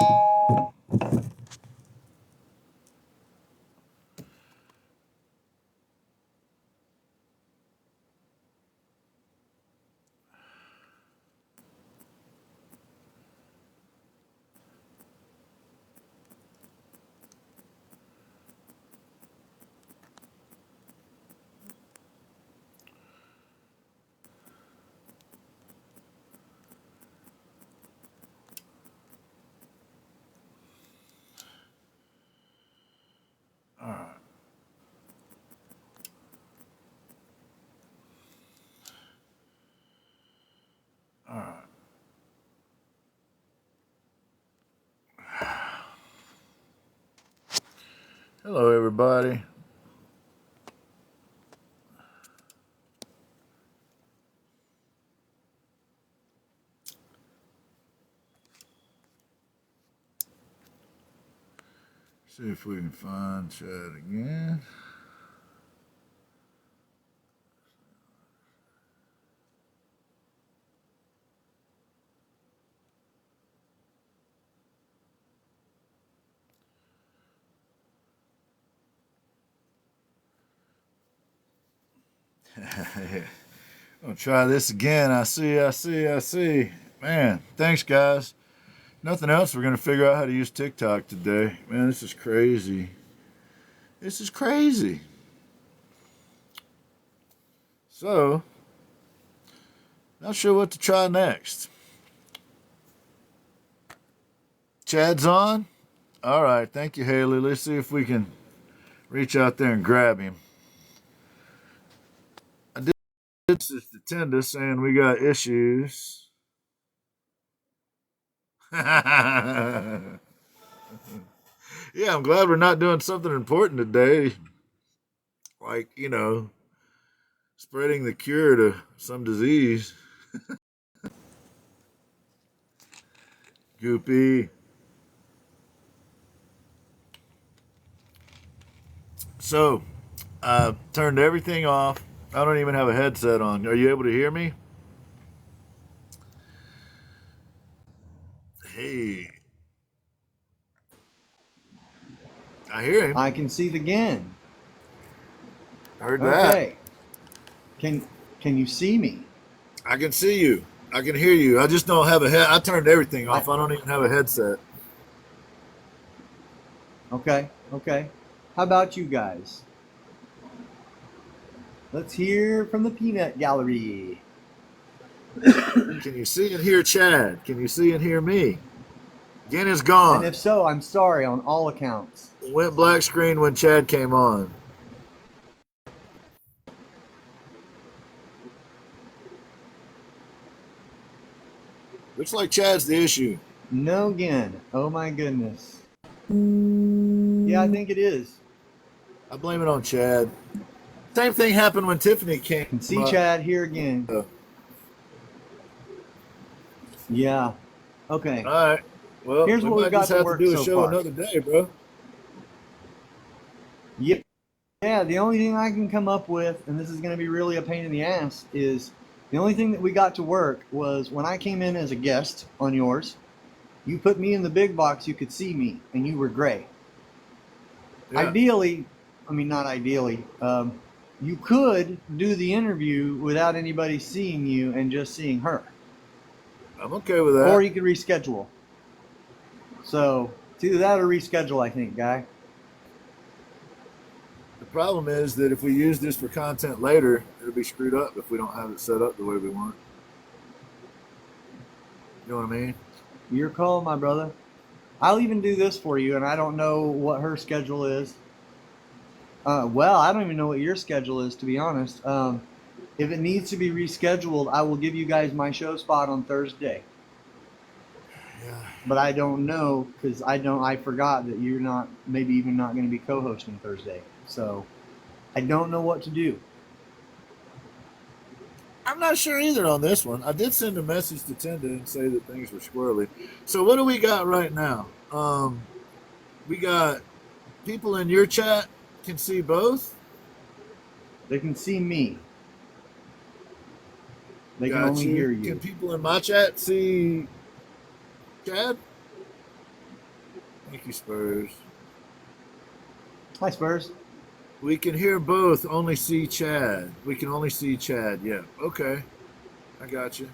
All right. All right. Hello, everybody. See if we can find chat again. I'm gonna try this again. I see. Man, thanks, guys. Nothing else. We're gonna figure out how to use TikTok today. Man, this is crazy. This is crazy. So, not sure what to try next. Chad's on? All right. Thank you, Haley. Let's see if we can reach out there and grab him. I did this is the 10da saying we got issues. Yeah, I'm glad we're not doing something important today. Like, spreading the cure to some disease. Goopy. So, I turned everything off. I don't even have a headset on. Are you able to hear me? Hey. I hear him. I can see the GAN. Heard that. Okay. Can you see me? I can see you. I can hear you. I just don't have a head. I turned everything off. I don't even have a headset. Okay. How about you guys? Let's hear from the peanut gallery. Can you see and hear Chad? Can you see and hear me? Again is gone. And if so, I'm sorry on all accounts. It went black screen when Chad came on. Looks like Chad's the issue. No GAN. Oh my goodness. Yeah, I think it is. I blame it on Chad. Same thing happened when Tiffany came. Can see Chad here again. Yeah. Okay. All right. Well, here's what we've got to work so far. Show another day, bro. Yep. Yeah, the only thing I can come up with, and this is going to be really a pain in the ass, is the only thing that we got to work was when I came in as a guest on yours, you put me in the big box, you could see me, and you were gray. Yeah. Ideally, I mean, not ideally, you could do the interview without anybody seeing you and just seeing her. I'm okay with that. Or you could reschedule. So, it's either that or reschedule, I think, Guy. The problem is that if we use this for content later, it'll be screwed up if we don't have it set up the way we want. You know what I mean? Your call, my brother. I'll even do this for you, and I don't know what her schedule is. Well, I don't even know what your schedule is, to be honest. If it needs to be rescheduled, I will give you guys my show spot on Thursday. Yeah. But I don't know, because I forgot that you're not, maybe even not going to be co-hosting Thursday. So I don't know what to do. I'm not sure either on this one. I did send a message to 10da and say that things were squirrely. So what do we got right now? We got people in your chat can see both. They can see me. They can only hear you. Can people in my chat see Chad? Thank you, Spurs. Hi, Spurs. We can hear both, only see Chad. We can only see Chad. Yeah. Okay. I got you.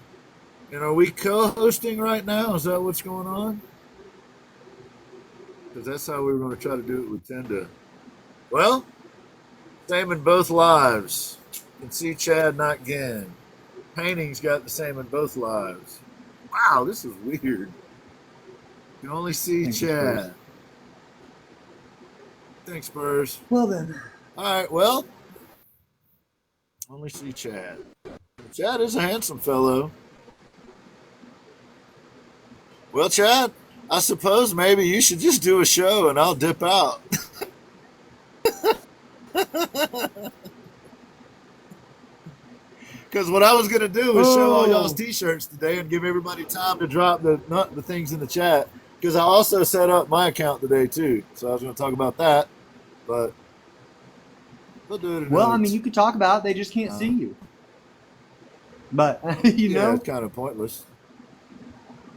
And are we co-hosting right now? Is that what's going on? Because that's how we were going to try to do it with Tenda. Well, same in both lives. Can see Chad, not Gin. Painting's got the same in both lives. Wow, this is weird. Can only see Thank you, Spurs. Chad. Thanks, Spurs. Well then. All right, well, only see Chad. Chad is a handsome fellow. Well, Chad, I suppose maybe you should just do a show and I'll dip out. Because what I was going to do was show all y'all's t-shirts today and give everybody time to drop the things in the chat. Because I also set up my account today, too. So I was going to talk about that. But we'll do it. Well, I mean, you could talk about it. They just can't see you. But, you know. It's kind of pointless.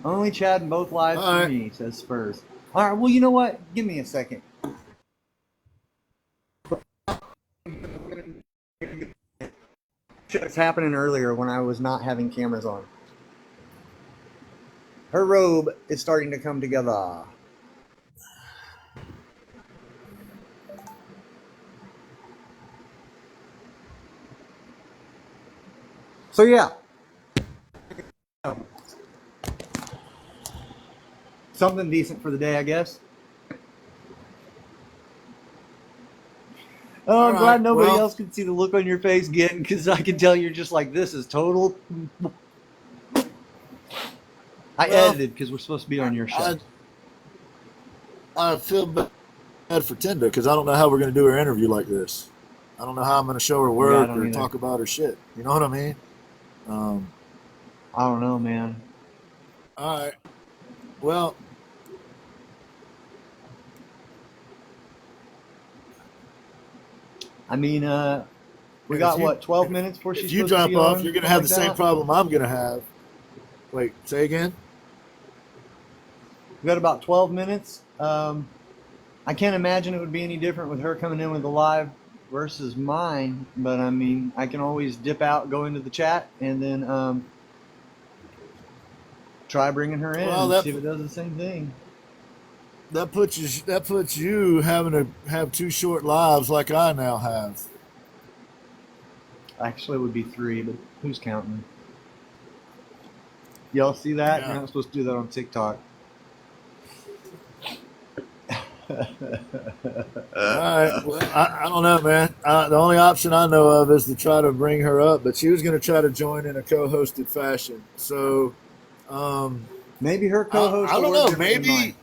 Only Chad in both lives All for right. me, says Spurs. All right, well, you know what? Give me a second. Shit was happening earlier when I was not having cameras on. Her robe is starting to come together. So yeah. Something decent for the day, I guess. Oh, I'm glad nobody else can see the look on your face again, because I can tell you're just like, this is total. I edited because we're supposed to be on your show. I feel bad for Tenda because I don't know how we're going to do her interview like this. I don't know how I'm going to show her work or talk about her shit. You know what I mean? I don't know, man. All right. Well, I mean, we got what, 12 minutes before she's supposed to be on? If you drop off, you're going to have the same problem I'm going to have. Wait, say again? We got about 12 minutes. I can't imagine it would be any different with her coming in with the live versus mine, but I mean, I can always dip out, go into the chat, and then try bringing her in and see if it does the same thing. That puts you having to have 2 short lives like I now have. Actually, it would be 3, but who's counting? Y'all see that? Yeah. You're not supposed to do that on TikTok. All right. Well, I don't know, man. The only option I know of is to try to bring her up, but she was going to try to join in a co-hosted fashion. So maybe her co-host. I don't know. Maybe.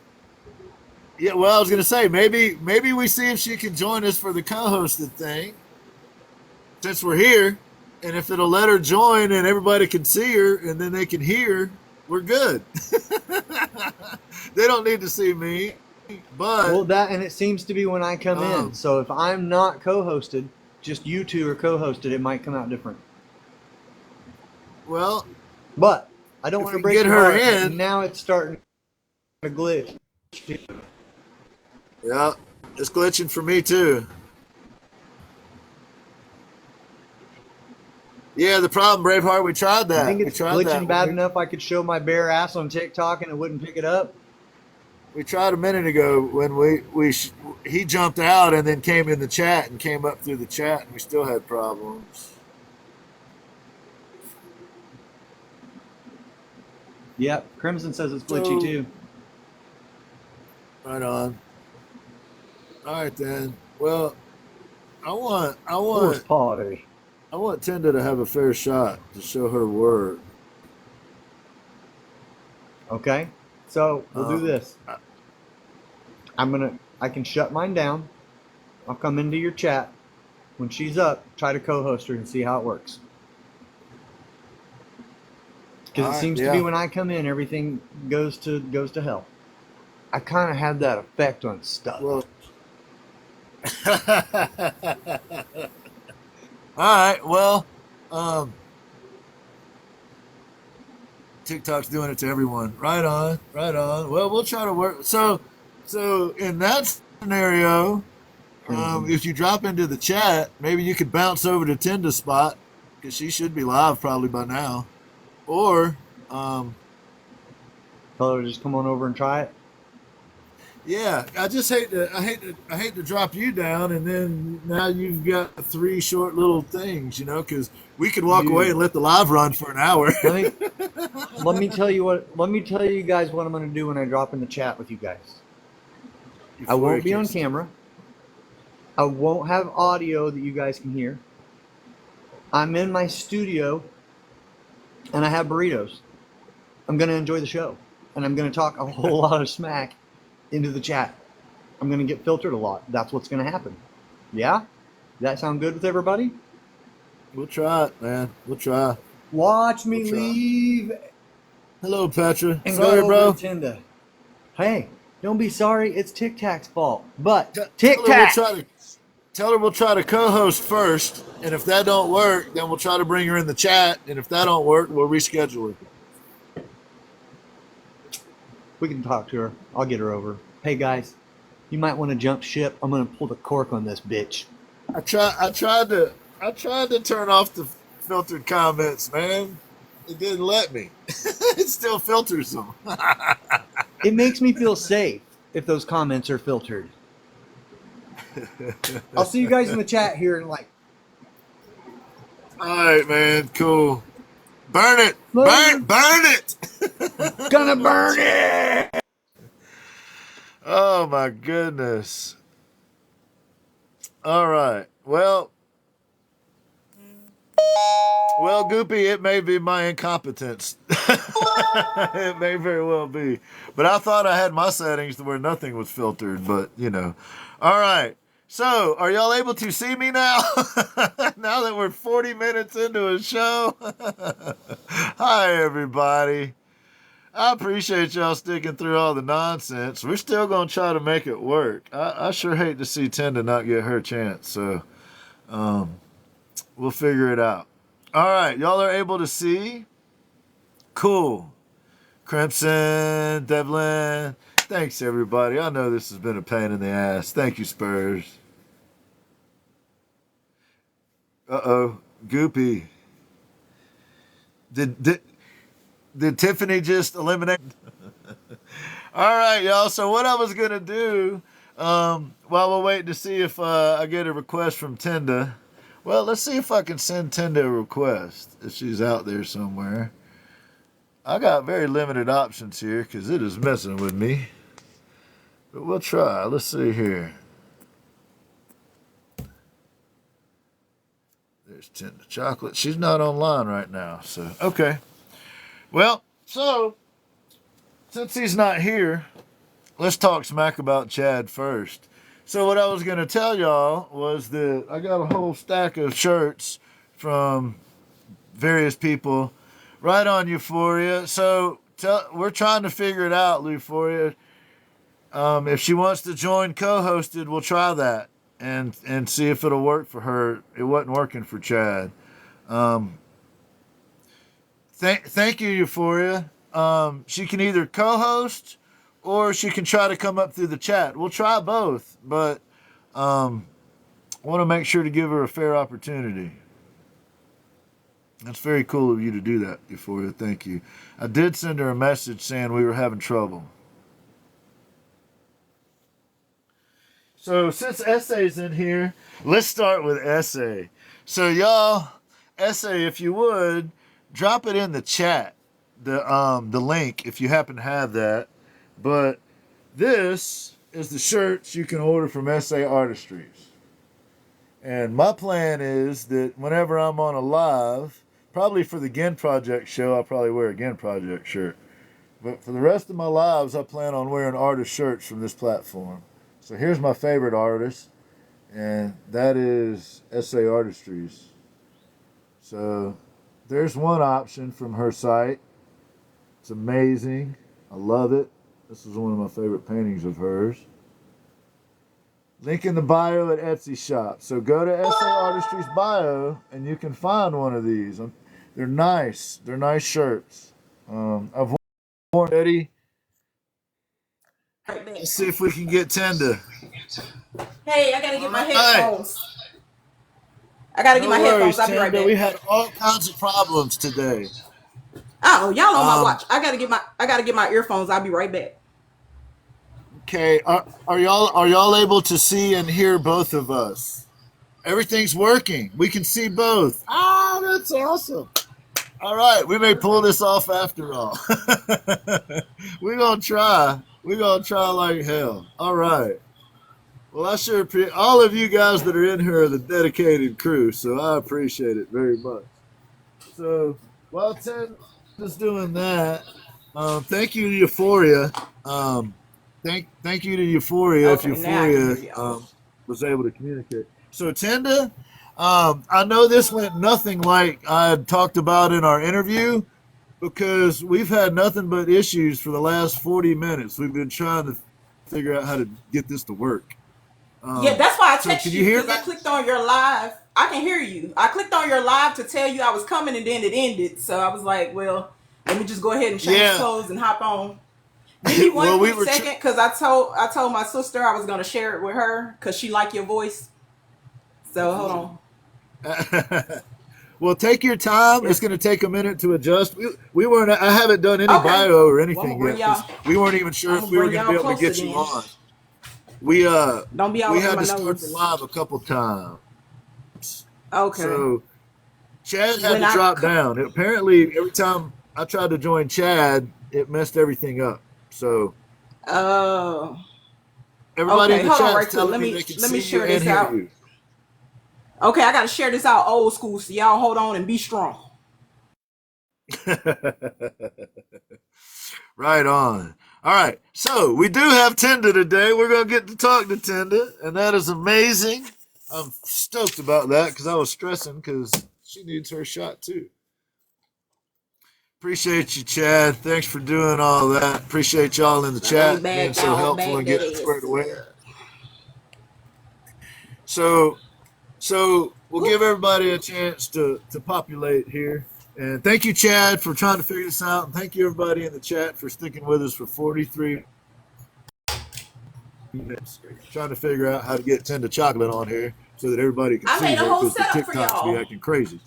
Yeah. Well, I was going to say maybe we see if she can join us for the co-hosted thing, since we're here, and if it'll let her join and everybody can see her and then they can hear, we're good. They don't need to see me. But well, and it seems to be when I come in. So if I'm not co-hosted, just you two are co-hosted, it might come out different. Well, but I don't want to break her in. Now it's starting to glitch. Yeah, it's glitching for me too. Yeah, the problem, Braveheart, we tried that. I think it's glitching bad enough I could show my bare ass on TikTok and it wouldn't pick it up. We tried a minute ago when he jumped out and then came in the chat and came up through the chat and we still had problems. Yep, Crimson says it's glitchy too. Right on. All right then. Well, I want Tenda to have a fair shot to show her work. Okay, so we'll do this. I can shut mine down. I'll come into your chat. When she's up, try to co-host her and see how it works. Because it seems to be when I come in, everything goes to hell. I kind of have that effect on stuff. Well, all right. Well, TikTok's doing it to everyone. Right on. Right on. Well, we'll try to work. So, So in that scenario, if you drop into the chat, maybe you could bounce over to Tinda's spot because she should be live probably by now. Or, Tell her to just come on over and try it. yeah, I hate to drop you down, and then now you've got three short little things, because we could walk away Dude, and let the live run for an hour. let me tell you what. Let me tell you guys what I'm going to do when I drop in the chat with you guys. I won't be on camera. I won't have audio that you guys can hear. I'm in my studio, and I have burritos. I'm going to enjoy the show, and I'm going to talk a whole lot of smack into the chat. I'm going to get filtered a lot. That's what's going to happen. Yeah? Does that sound good with everybody? We'll try it, man. We'll try. Watch me leave. Hello, Petra. And sorry, go bro. over to Tinda. Hey, don't be sorry. It's Tic Tac's fault. But Tic Tac. Tell her we'll try to co-host first, and if that don't work, then we'll try to bring her in the chat, and if that don't work, we'll reschedule her. We can talk to her. I'll get her over. Hey guys, you might want to jump ship. I'm gonna pull the cork on this bitch. I tried to turn off the filtered comments, man. It didn't let me. It still filters them. It makes me feel safe if those comments are filtered. I'll see you guys in the chat here in like. All right, man. Cool. Burn it. Burn it. Gonna burn it. Oh my goodness. All right. Well, Goopy, it may be my incompetence. It may very well be. But I thought I had my settings to where nothing was filtered, but All right. So, are y'all able to see me now? Now that we're 40 minutes into a show? Hi, everybody. I appreciate y'all sticking through all the nonsense. We're still going to try to make it work. I sure hate to see Tinda not get her chance, so we'll figure it out. All right, y'all are able to see? Cool. Crimson, Devlin, thanks, everybody. I know this has been a pain in the ass. Thank you, Spurs. Uh-oh. Goopy. Did Tiffany just eliminate? All right, y'all. So what I was going to do, while we're waiting to see if I get a request from Tinda. Well, let's see if I can send Tinda a request if she's out there somewhere. I got very limited options here because it is messing with me. But we'll try. Let's see here. There's 10daChawklit. She's not online right now, so okay. Well, so since he's not here, let's talk smack about Chad first. So what I was going to tell y'all was that I got a whole stack of shirts from various people right on Euphoria. So we're trying to figure it out, Euphoria. If she wants to join co-hosted, we'll try that and see if it'll work for her. It wasn't working for Chad. Thank you, Euphoria. She can either co-host or she can try to come up through the chat. We'll try both, but want to make sure to give her a fair opportunity. That's very cool of you to do that, Euphoria. Thank you. I did send her a message saying we were having trouble. So since Essay's in here, let's start with Essay. So y'all, Essay, if you would, drop it in the chat, the link, if you happen to have that. But this is the shirts you can order from Essay Artistries. And my plan is that whenever I'm on a live, probably for the Gen Project show, I'll probably wear a Gen Project shirt. But for the rest of my lives, I plan on wearing artist shirts from this platform. So here's my favorite artist, and that is SA Artistries. So there's one option from her site. It's amazing. I love it. This is one of my favorite paintings of hers. Link in the bio at Etsy shop. So go to SA Artistries bio, and you can find one of these. They're nice. They're nice shirts. I've worn Eddie. Right back. Let's see if we can get 10da. Hey, I gotta All get my right. headphones. I gotta get No my worries, headphones. I'll be right 10da. We back. had all kinds of problems today. Oh, y'all on my Um, watch. I gotta get my earphones. I'll be right back. okay. Are y'all able to see and hear both of us? Everything's working. We can see both. Ah, that's awesome. All right, we may pull this off after all. We're gonna try. We're gonna try like hell. All right. Well, I sure appreciate all of you guys that are in here are the dedicated crew, so I appreciate it very much. So while Ted is doing that, thank you to Euphoria. Um, thank you to Euphoria if Okay, now I can Euphoria hear y'all. was able to communicate. So Tenda, I know this went nothing like I had talked about in our interview because we've had nothing but issues for the last 40 minutes. We've been trying to figure out how to get this to work. Yeah, that's why I So can text you you hear because me? I clicked on your live. I can hear you. I clicked on your live to tell you I was coming, and then it ended. So I was like, well, let me just go ahead and change Yeah. clothes and hop on. Give me one Well, we quick were. second because I told my sister I was gonna share it with her because she liked your voice. So hold on. Well, take your time. It's It's going to take a minute to adjust. We weren't. I haven't done any okay. bio or Well, I'm anything gonna bring yet because y'all. we weren't even sure I'm if gonna we were bring going to be y'all able to closer get you then. on. We Don't be all we up in had my to start the nose. live a couple times. Okay. So Chad had When to I drop down. Apparently, every time I tried to join Chad, it messed everything up. So uh everybody in okay, the hold on chat's right quick. telling Let me me they can let me see you share and this hear out. you. Okay, I gotta share this out old school. So y'all hold on and be strong. Right on. All right. So we do have Tinder today. We're going to get to talk to Tinder, and that is amazing. I'm stoked about that because I was stressing because she needs her shot too. Appreciate you, Chad. Thanks for doing all that. Appreciate y'all in the So let me chat being back so out, helpful back and that getting ass squared away. up. So, so we'll Whew. give everybody a chance to populate here. And thank you, Chad, for trying to figure this out. And thank you, everybody in the chat, for sticking with us for 43 minutes trying to figure out how to get 10daChawklit on here so that everybody can I see made a her whole because the setup for TikToks be y'all. acting crazy.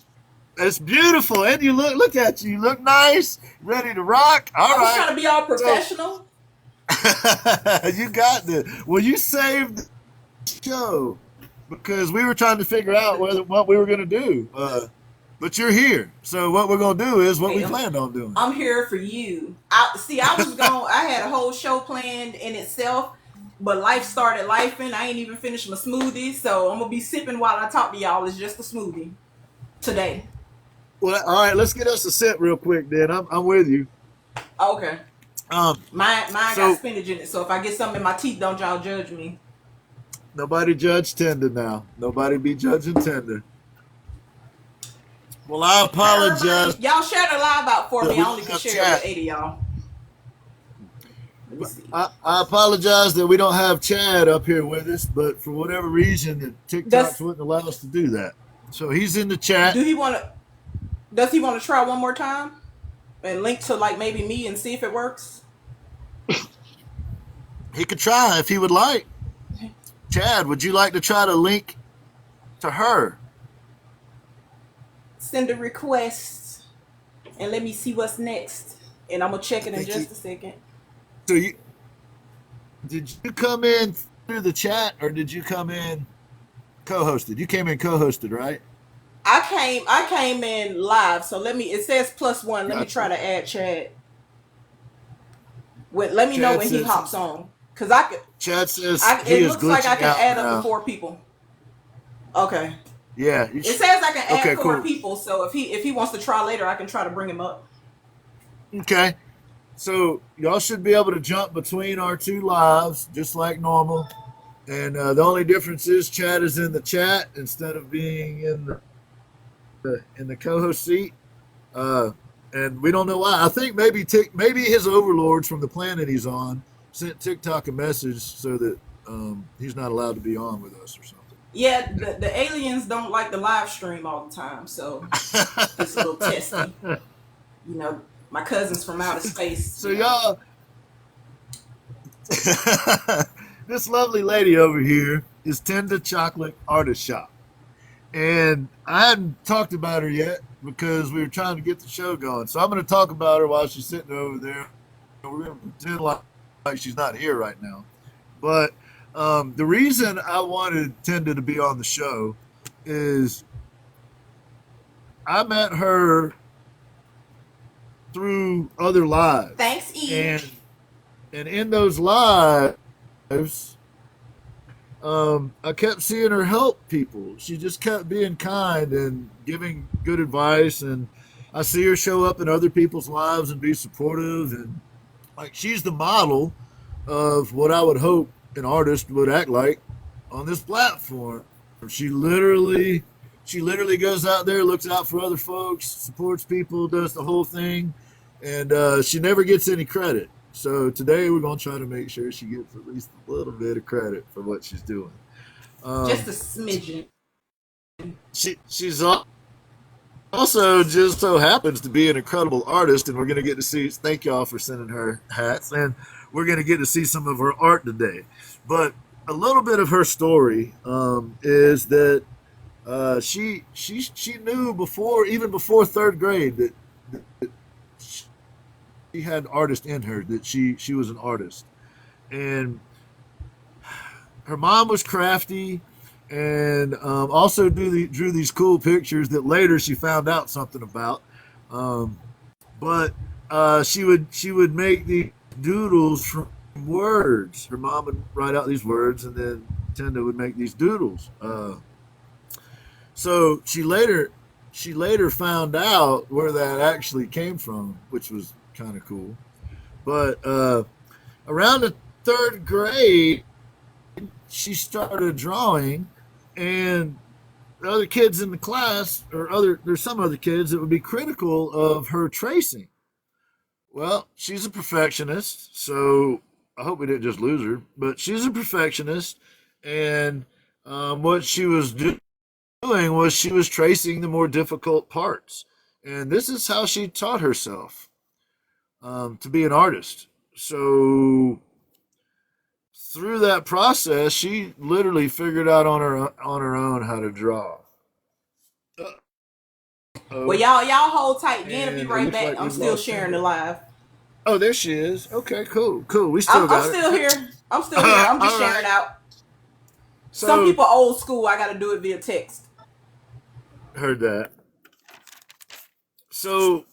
It's beautiful, and you look at you. You look nice, ready to rock. All I was right, trying to be all so professional. you got this. Well, you saved the show because we were trying to figure out what we were going to do. But you're here, so what we're going to do is what Hey, we planned on doing. I'm here for you. I was going. I had a whole show planned in itself, but life started lifing. I ain't even finished my smoothie, so I'm gonna be sipping while I talk to y'all. It's just a smoothie today. Well, all right, let's get us a sip real quick. Then I'm with you. Okay. Um, Mine got so spinach in it, so if I get something in my teeth, don't y'all judge me. nobody judge Tinder now. Nobody be judging Tinder. Well, I Hi apologize everybody. Y'all share the live out for that me. I we only don't can have share it with chat. 80 of y'all. Let me see. I apologize that we don't have Chad up here with us, but for whatever reason, the TikToks Does wouldn't allow us to do that. So he's in the chat. do he want to? Does he want to try one more time and link to like maybe me and see if it works? He could try if he would like. Chad, would you like to try to link to her? Send a request and let me see what's next. And I'm gonna check I it in think he. just a second. So you did you come in through the chat or did you come in co-hosted? You came in co-hosted, right? I came in live, so let me. It says +1. Let me try Gotcha. to add Chad. Let me know Chad when he says hops on, cause I could. Chad says he It is looks like I glitching can out add up to now. 4 people. Okay. Yeah. It says I can add Okay. four Cool. people, so if he wants to try later, I can try to bring him up. Okay. So y'all should be able to jump between our two lives just like normal. And the only difference is Chad is in the chat instead of being in the co-host seat. Uh, and we don't know why. I think maybe his overlords from the planet he's on sent TikTok a message so that he's not allowed to be on with us or Yeah, the aliens don't like the live stream all the time, so it's a little testy. something. You know, my cousins from outer space. So y'all, This lovely lady over here is 10daChawklit Artist Shop. And I hadn't talked about her yet because we were trying to get the show going. So I'm going to talk about her while she's sitting over there. We're going to pretend like she's not here right now. But the reason I wanted Tenda to be on the show is I met her through other lives. Thanks, Eve. And in those lives, I kept seeing her help people. She just kept being kind and giving good advice. And I see her show up in other people's lives and be supportive. And like she's the model of what I would hope an artist would act like on this platform. She literally goes out there, looks out for other folks, supports people, does the whole thing, and she never gets any credit. So today we're going to try to make sure she gets at least a little bit of credit for what she's doing. Just a smidgen. She's also just so happens to be an incredible artist, and we're going to get to see. Thank y'all for sending her hats, and we're going to get to see some of her art today. But a little bit of her story is that she knew even before third grade that she had artist in her, that she was an artist. And her mom was crafty and also drew these cool pictures that later she found out something about. But she would make these doodles from words. Her mom would write out these words, and then Tenda would make these doodles. So she later found out where that actually came from, which was kind of cool. But around the third grade, she started drawing, and the other kids in the class, there's some other kids that would be critical of her tracing. Well, she's a perfectionist, so I hope we didn't just lose her. But she's a perfectionist, and what she was doing was she was tracing the more difficult parts, and this is how she taught herself to be an artist. So through that process, she literally figured out on her own how to draw. Well, y'all hold tight. Deanna be right back. Like I'm still sharing the live. Oh, there she is. Okay, cool. We still got I'm still here. I'm still here. I'm just sharing out. So, some people old school. I got to do it via text. Heard that. So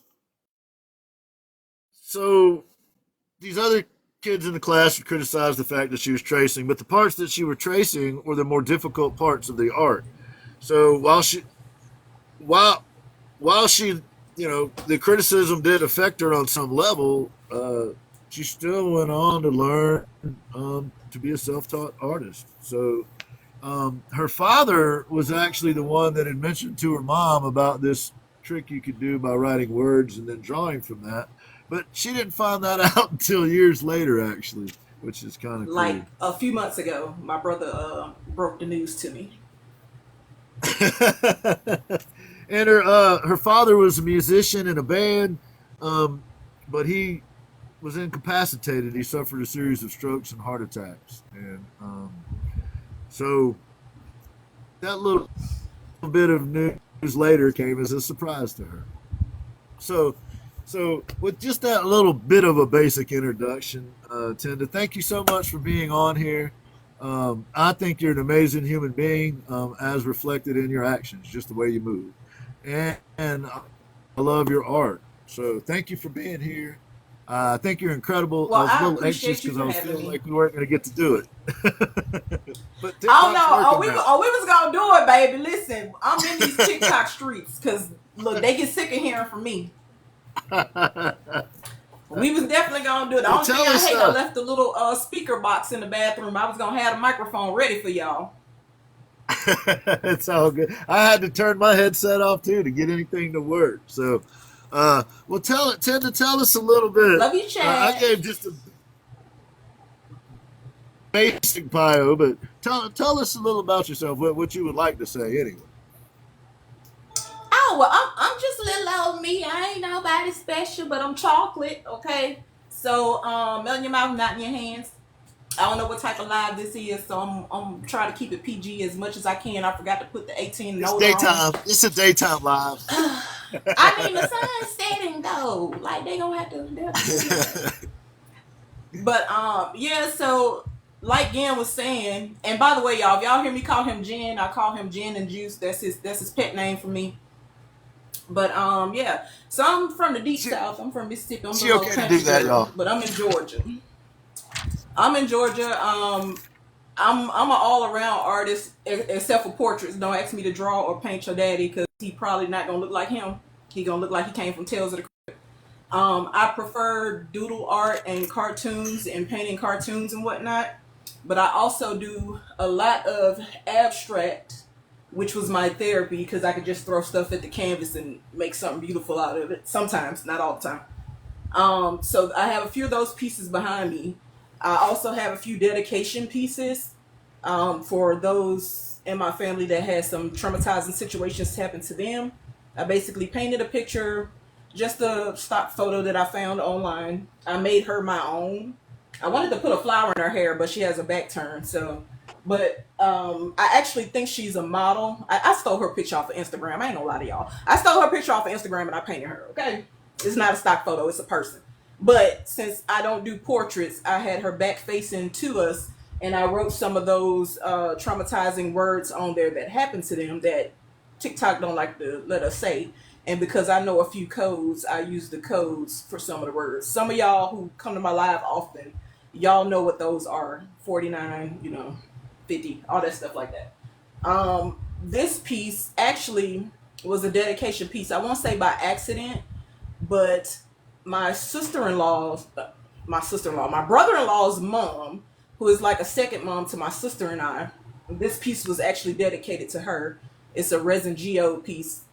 these other kids in the class would criticize the fact that she was tracing, but the parts that she was tracing were the more difficult parts of the art. So while she, the criticism did affect her on some level, she still went on to learn to be a self-taught artist. So her father was actually the one that had mentioned to her mom about this trick you could do by writing words and then drawing from that. But she didn't find that out until years later, actually, which is kind of cool. Like a few months ago, my brother broke the news to me. And her father was a musician in a band, but he was incapacitated. He suffered a series of strokes and heart attacks, and so that little bit of news later came as a surprise to her. So with just that little bit of a basic introduction, Tenda, thank you so much for being on here. I think you're an amazing human being, as reflected in your actions, just the way you move. And I love your art. So thank you for being here. I think you're incredible. Well, I was a little anxious because I was feeling like we weren't going to get to do it. But oh no! We was gonna do it, baby. Listen, I'm in these TikTok streets because look, they get sick of hearing from me. We was definitely gonna do it. The only thing I hate, I left the little speaker box in the bathroom. I was gonna have the microphone ready for y'all. It's all good. I had to turn my headset off too to get anything to work. So, well, Tenda, tell us a little bit. Love you, Chad. I gave just a basic bio, but tell us a little about yourself. What you would like to say, anyway. Oh, well, I'm just a little old me. I ain't nobody special, but I'm chocolate, okay? So, melt in your mouth, not in your hands. I don't know what type of live this is, so I'm trying to keep it PG as much as I can. I forgot to put the 18 It's note daytime. It's a daytime live. on. I mean, the sun's setting though. Like they gonna have to. They'll have to see that. But yeah. So like Gen was saying, and by the way, y'all, if y'all hear me call him Gen, I call him Gen and Juice. That's his pet name for me. But yeah. So I'm from the deep south. I'm from Mississippi. I'm She the little okay to country do that, girl, y'all. but I'm in Georgia. I'm in Georgia. I'm an all around artist, except for portraits. Don't ask me to draw or paint your daddy because he probably not gonna look like him. He gonna look like he came from Tales of the Crypt. I prefer doodle art and cartoons and painting cartoons and whatnot. But I also do a lot of abstract, which was my therapy because I could just throw stuff at the canvas and make something beautiful out of it. Sometimes, not all the time. So I have a few of those pieces behind me. I also have a few dedication pieces for those in my family that had some traumatizing situations happen to them. I basically painted a picture, just a stock photo that I found online. I made her my own. I wanted to put a flower in her hair, but she has a back turn. So, but I actually think she's a model. I stole her picture off of Instagram. I ain't gonna lie to y'all. I stole her picture off of Instagram and I painted her. Okay, it's not a stock photo. It's a person. But since I don't do portraits, I had her back facing to us, and I wrote some of those traumatizing words on there that happened to them that TikTok don't like to let us say. And because I know a few codes, I use the codes for some of the words. Some of y'all who come to my live often, y'all know what those are. 49, 50, all that stuff like that. This piece actually was a dedication piece. I won't say by accident, but my my brother-in-law's mom, who is like a second mom to my sister and I, this piece was actually dedicated to her. It's a resin geo piece.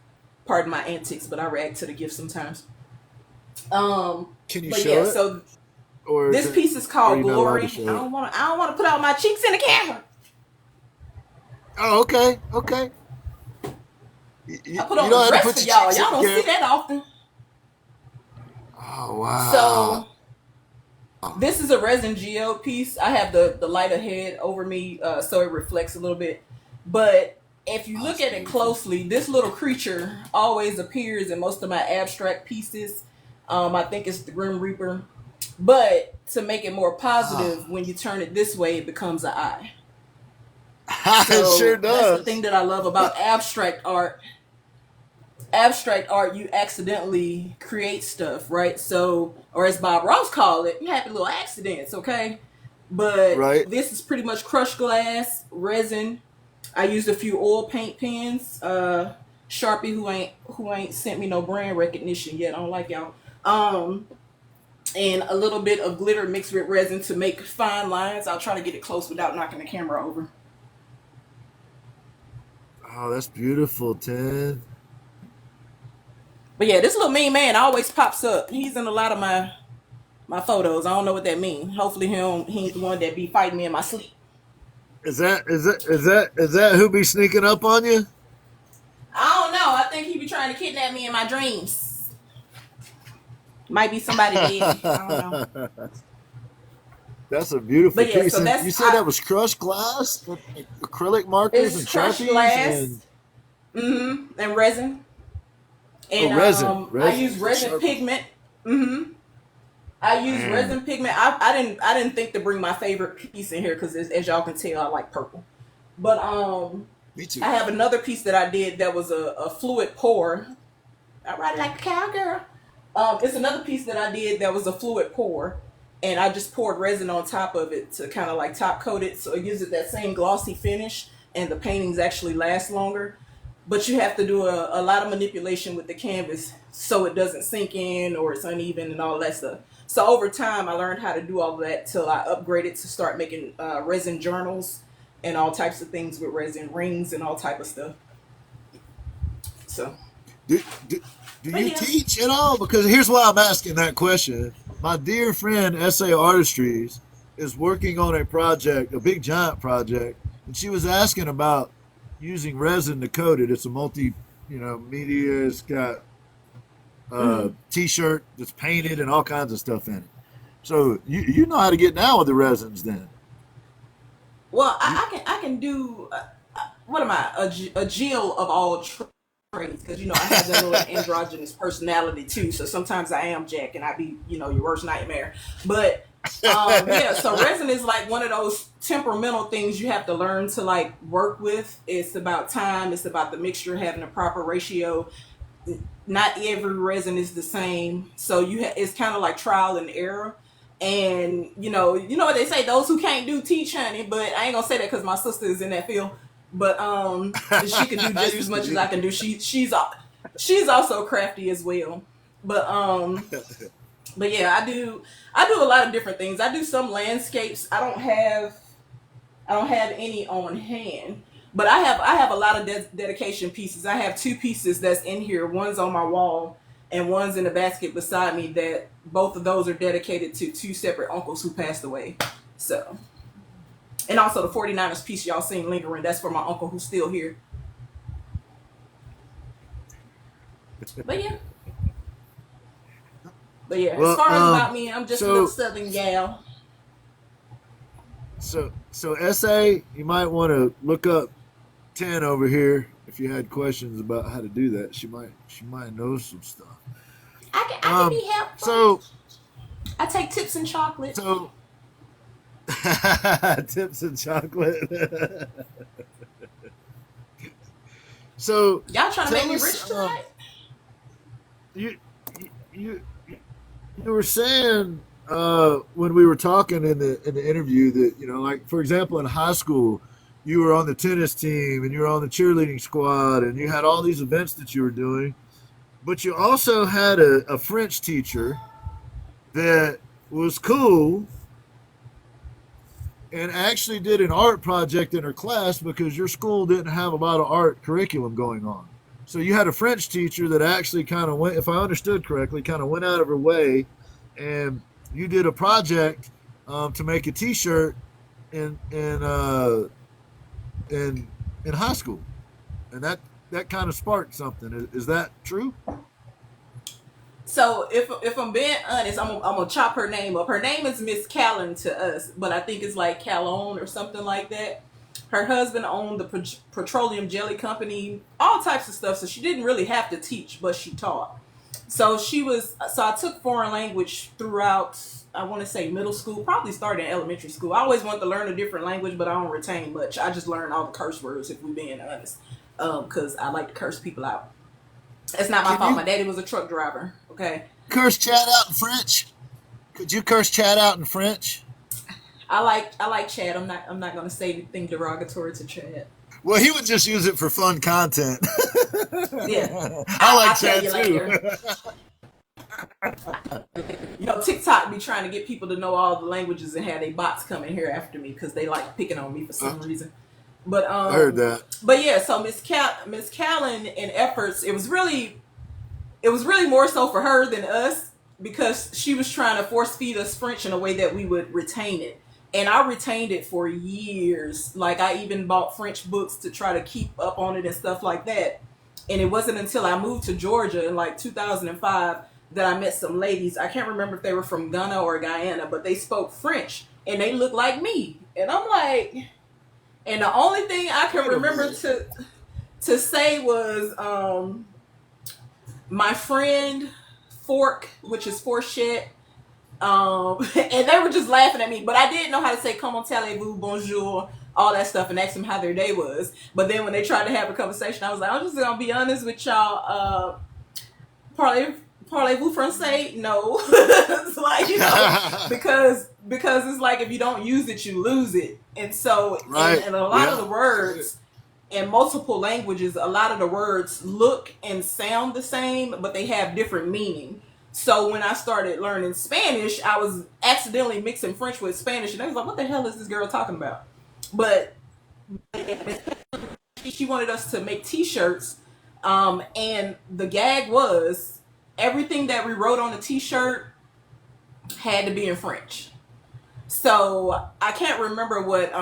Pardon my antics, but I react to the gift sometimes. Can you But show yeah, it? so Or this piece is called you not allowed Glory. to show it? I don't want to put out my cheeks in the camera. Oh, okay, okay. I put You on don't a have to dress put for your y'all. cheeks in Y'all the don't see camera. that often. Oh wow. So this is a resin geo piece. I have the light ahead over me, so it reflects a little bit. But if you look That's at it beautiful. closely, this little creature always appears in most of my abstract pieces. I think it's the Grim Reaper. But to make it more positive, when you turn it this way, it becomes an eye. It sure So that's the thing does. that I love about abstract art. Abstract art, you accidentally create stuff, right? So, or as Bob Ross called it, you happy little accidents, okay? But Right. this is pretty much crushed glass, resin. I used a few oil paint pens. Sharpie, who ain't sent me no brand recognition yet. I don't like y'all. Um, and a little bit of glitter mixed with resin to make fine lines. I'll try to get it close without knocking the camera over. Oh, that's beautiful, Ted. But yeah, this little mean man always pops up. He's in a lot of my photos. I don't know what that means. Hopefully he ain't the one that be fighting me in my sleep. Is that who be sneaking up on you? I don't know. I think he be trying to kidnap me in my dreams. Might be somebody dead. I don't know. That's a beautiful But yeah, piece. so And that's you said that was crushed glass, with acrylic markers it's and crushed sharpies, and glass, and resin. oh, And resin, I resin, use and resin sharp. pigment. I use Man, resin pigment. I didn't think to bring my favorite piece in here because as y'all can tell, I like purple. But me too. I have another piece that I did that was a fluid pour. I ride it like a cowgirl. It's another piece that I did that was a fluid pour, and I just poured resin on top of it to kind of like top coat it, so it gives it that same glossy finish, and the paintings actually last longer. But you have to do a lot of manipulation with the canvas so it doesn't sink in or it's uneven and all that stuff. So over time, I learned how to do all of that till I upgraded to start making resin journals and all types of things with resin rings and all type of stuff. So, Do, do, do but you yeah. teach at all? Because here's why I'm asking that question. My dear friend SA Artistries is working on a project, a big giant project, and she was asking about using resin to coat it. It's a media. It's got a Mm-hmm. t-shirt that's painted and all kinds of stuff in it. So you know how to get down with the resins then. Well, You, I can do. What am I? A Jill of all trades, because I have that little androgynous personality too. So sometimes I am Jack, and I be your worst nightmare. But yeah. So resin is like one of those temperamental things you have to learn to like work with. It's about time. It's about the mixture having a proper ratio. Not every resin is the same, so it's kind of like trial and error. And what they say, those who can't do teach, honey. But I ain't gonna say that because my sister is in that field. But she can do I just as used to much as be. I can do. She's also crafty as well. But yeah, I do a lot of different things. I do some landscapes. I don't have any on hand, but I have a lot of dedication pieces. I have two pieces that's in here. One's on my wall, and one's in a basket beside me. That both of those are dedicated to two separate uncles who passed away. So, and also the 49ers piece y'all seen lingering. That's for my uncle who's still here. But yeah, as Well, far as about me, I'm just a little so southern gal. so SA, you might want to look up 10 over here if you had questions about how to do that. She might know some stuff. I can Um, be helpful. so I take tips and chocolate. so tips and chocolate. So Y'all trying to make tell me us, rich tonight? you you you were saying when we were talking in the interview that like for example in high school you were on the tennis team and you were on the cheerleading squad and you had all these events that you were doing, but you also had a French teacher that was cool and actually did an art project in her class because your school didn't have a lot of art curriculum going on. So you had a French teacher that actually kind of went, if I understood correctly, kind of went out of her way, and you did a project to make a T-shirt in in in high school, and that kind of sparked something. Is that true? So if I'm being honest, I'm gonna chop her name up. Her name is Miss Callan to us, but I think it's like Calone or something like that. Her husband owned the petroleum jelly company, all types of stuff. So she didn't really have to teach, but she taught. So I took foreign language throughout. I want to say middle school, probably started in elementary school. I always wanted to learn a different language, but I don't retain much. I just learned all the curse words, if we're being honest, because I like to curse people out. It's not my Can fault. My you daddy was a truck driver. Okay. curse chat out in French? Could you curse chat out in French? I like Chad. I'm not gonna say anything derogatory to Chad. Well, he would just use it for fun content. Yeah. I I'll like tell Chad you too. later. TikTok be trying to get people to know all the languages and have they bots coming here after me because they like picking on me for some reason. But I heard that. yeah. So Miss Callan in efforts, it was really more so for her than us because she was trying to force feed us French in a way that we would retain it. And I retained it for years. Like I even bought French books to try to keep up on it and stuff like that. And it wasn't until I moved to Georgia in like 2005 that I met some ladies. I can't remember if they were from Ghana or Guyana, but they spoke French and they looked like me. And I'm like, and the only thing I can Wait a remember minute. to say was my friend Fork, which is fourchette. And they were just laughing at me, but I didn't know how to say "comment allez-vous," "bonjour," all that stuff, and ask them how their day was. But then when they tried to have a conversation, I was like, "I'm just gonna be honest with y'all. Parlez-vous français? No." It's like because it's like if you don't use it, you lose it, and so Right. and a lot of Yeah. the words in multiple languages, a lot of the words look and sound the same, but they have different meaning. So when I started learning Spanish, I was accidentally mixing French with Spanish, and I was like, "What the hell is this girl talking about?" But she wanted us to make T-shirts, and the gag was everything that we wrote on the T-shirt had to be in French. So I can't remember what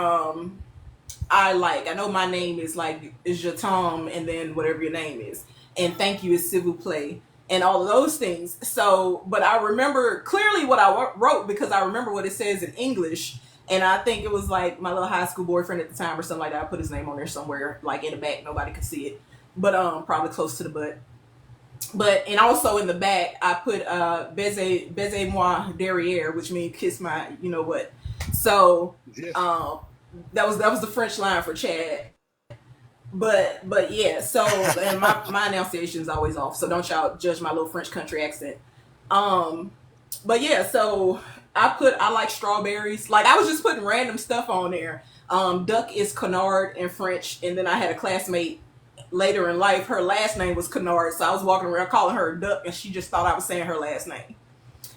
I like. I know my name is your Tom, and then whatever your name is, and thank you is s'il vous plaît, and all of those things. So, but I remember clearly what I wrote because I remember what it says in English, And I think it was like my little high school boyfriend at the time or something like that. I put his name on there somewhere, like in the back, nobody could see it, but probably close to the butt. But and also in the back, I put baiser moi derrière, which means kiss my, you know what. So Yes. that was the French line for Chad. But yeah, so and my enunciation is always off, so don't y'all judge my little French country accent. But yeah, so I like strawberries. Like I was just putting random stuff on there. Duck is canard in French, and then I had a classmate later in life. Her last name was Canard, so I was walking around calling her Duck, and she just thought I was saying her last name.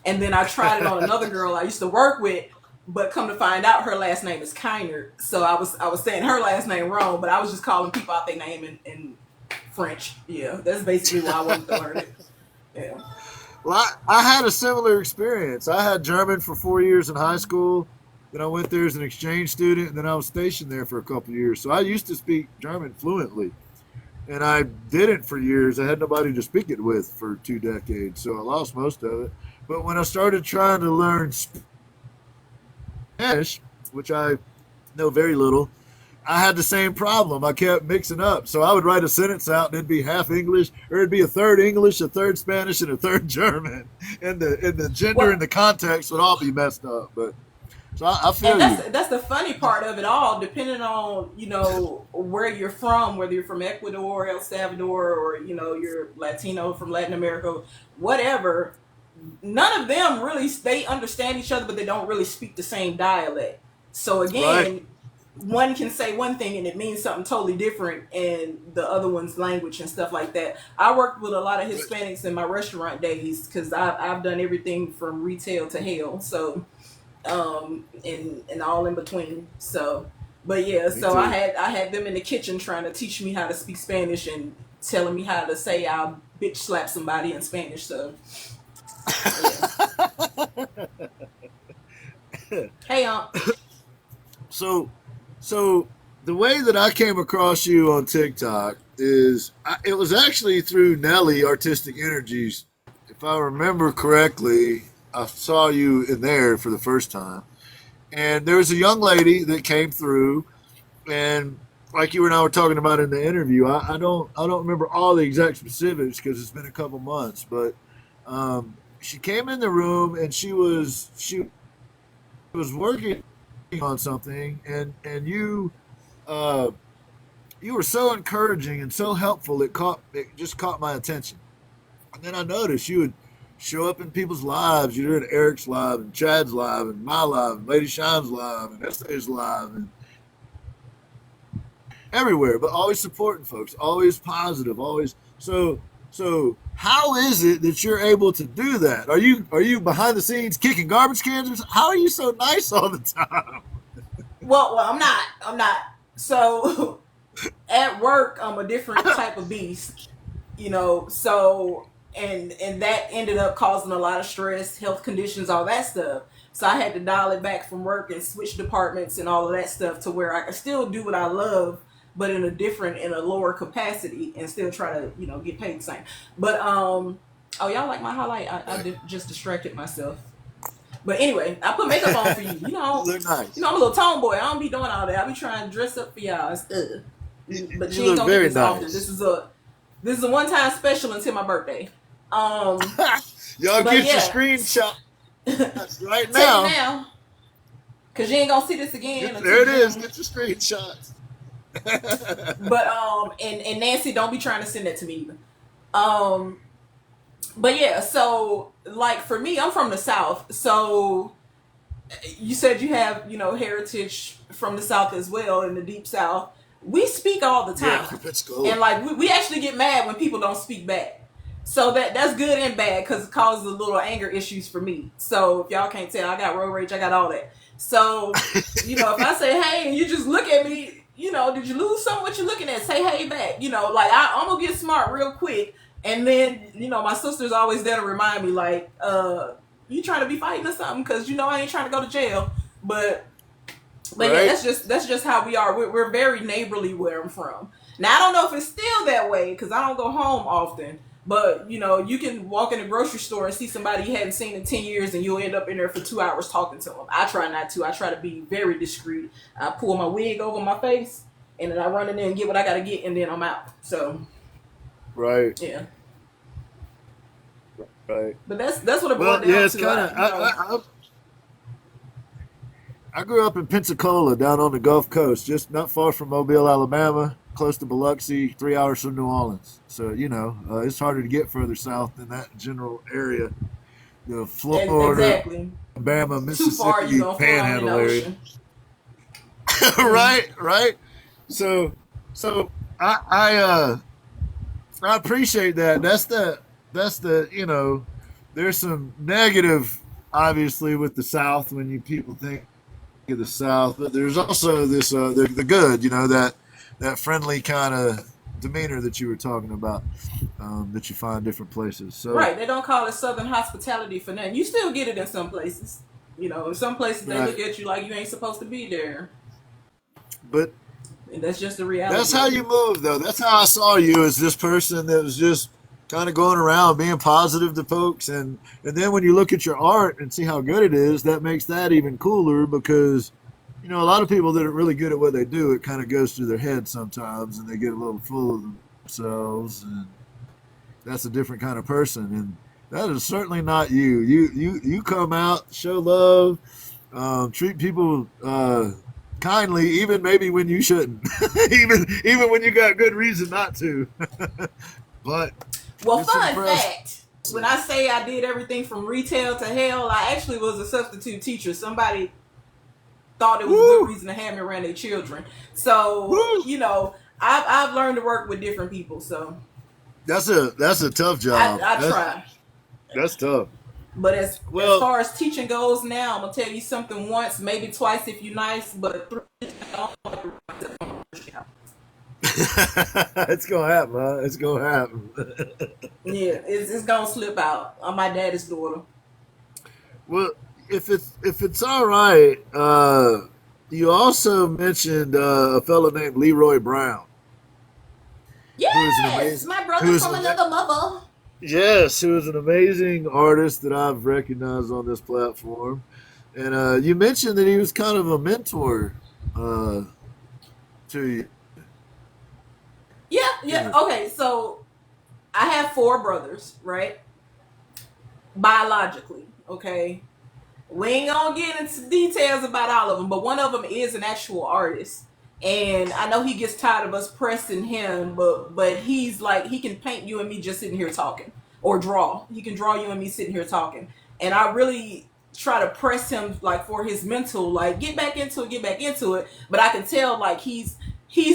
And then I tried it on another girl I used to work with, but come to find out her last name is Kiner. So I was saying her last name wrong, but I was just calling people out their name in French. Yeah, that's basically why I wanted to learn it. Yeah. Well, I had a similar experience. I had German for 4 years in high school. Then I went there as an exchange student, and then I was stationed there for a couple of years. So I used to speak German fluently, and I didn't for years. I had nobody to speak it with for 2 decades, so I lost most of it. But when I started trying to learn Spanish, which I know very little, I had the same problem. I kept mixing up. So I would write a sentence out and it'd be half English, or it'd be a third English, a third Spanish, and a third German. And the gender Well, and the context would all be messed up. But so I feel and you. that's the funny part of it all. Depending on where you're from, whether you're from Ecuador, El Salvador, or you're Latino from Latin America, whatever. None of them really they understand each other, but they don't really speak the same dialect. So Right. again, one can say one thing and it means something totally different in the other one's language and stuff like that. I worked with a lot of Hispanics in my restaurant days because I've done everything from retail to hell. So and all in between. So, but yeah, Me so too. I had them in the kitchen trying to teach me how to speak Spanish and telling me how to say I'll bitch slap somebody in Spanish. So yeah. Hey, So, so the way that I came across you on TikTok is it was actually through Nelly Artistic Energies. If I remember correctly, I saw you in there for the first time. And there was a young lady that came through, and like you and I were talking about in the interview, I don't remember all the exact specifics because it's been a couple months, but she came in the room and she was working on something, and uh, you were so encouraging and so helpful. It just caught my attention. And then I noticed you would show up in people's lives. You're doing Eric's live and Chad's live and my live and Lady Shine's live and Esther's live and everywhere, but always supporting folks, always positive, always. So how is it that you're able to do that? Are you behind the scenes kicking garbage cans? How are you so nice all the time? well, I'm not. So at work, I'm a different type of beast, So and that ended up causing a lot of stress, health conditions, all that stuff. So I had to dial it back from work and switch departments and all of that stuff to where I could still do what I love, but in a lower capacity and still try to, get paid the same. But oh, y'all like my highlight? Just distracted myself. But anyway, I put makeup on for you. You look nice. I'm a little tomboy. I don't be doing all that. I be trying to dress up for y'all and stuff. But You you ain't look gonna get very this often. nice. This is a one time special until my birthday. Um, Y'all but get your yeah, screenshot right take it now. now, cause you ain't gonna see this again There until it is. June. Get your screenshots. But and Nancy, don't be trying to send that to me either. Um, but yeah, so like for me, I'm from the South, so you said you have heritage from the South as well in the Deep South. We speak all the Yeah, time, let's and go. like we actually get mad when people don't speak back. So that's good and bad because it causes a little anger issues for me. So if y'all can't tell, I got road rage, I got all that. So if I say hey and you just look at me, did you lose something? What you looking at? Say hey back. Like I'm gonna get smart real quick. And then my sister's always there to remind me like, you trying to be fighting or something? Because I ain't trying to go to jail. But yeah, Right? that's just how we are. We're very neighborly where I'm from. Now I don't know if it's still that way because I don't go home often. But you can walk in a grocery store and see somebody you hadn't seen in 10 years, and you'll end up in there for 2 hours talking to them. I try not to. I try to be very discreet. I pull my wig over my face, and then I run in there and get what I gotta get, and then I'm out. So, Right. yeah. Right. But that's what it boiled Well, down yeah, it's to. kind of. I grew up in Pensacola, down on the Gulf Coast, just not far from Mobile, Alabama, close to Biloxi, 3 hours from New Orleans. So it's harder to get further south than that general area. Florida, Exactly. Alabama, Too far, Mississippi, you gonna fall in the Panhandle area. ocean. Right. So I appreciate that. That's the there's some negative obviously with the South when people think of the South, but there's also this the good, that friendly kind of demeanor that you were talking about, that you find different places. So Right. They don't call it Southern hospitality for nothing. You still get it in some places. In some places they Right. look at you like you ain't supposed to be there. But And that's just the reality. that's how you move, though. That's how I saw you, as this person that was just kind of going around being positive to folks, and then when you look at your art and see how good it is, that makes that even cooler, because a lot of people that are really good at what they do, it kind of goes through their head sometimes, and they get a little full of themselves, and that's a different kind of person, and that is certainly not you. You come out, show love, treat people kindly, even maybe when you shouldn't, even when you got good reason not to. But Well, it's fun impressive. fact. When I say I did everything from retail to hell, I actually was a substitute teacher. Somebody thought it was a good reason to have me around their children. So, I've learned to work with different people. So That's a tough job. I try. That's tough. But as Well- far as teaching goes now, I'm going to tell you something once, maybe twice if you're nice, but 3 It's gonna happen, huh? It's gonna happen. yeah, it's going to slip out. I'm my daddy's daughter. Well, if it's all right, you also mentioned a fellow named Leroy Brown. Yes, my brother from another mother. Yes, who is an amazing artist that I've recognized on this platform. And you mentioned that he was kind of a mentor to you. Yeah. Okay, so I have 4 brothers, right? Biologically, okay? We ain't gonna get into details about all of them, but one of them is an actual artist. And I know he gets tired of us pressing him, but he's like, he can paint you and me just sitting here talking, or draw. He can draw you and me sitting here talking. And I really try to press him like for his mental, like get back into it. But I can tell like he's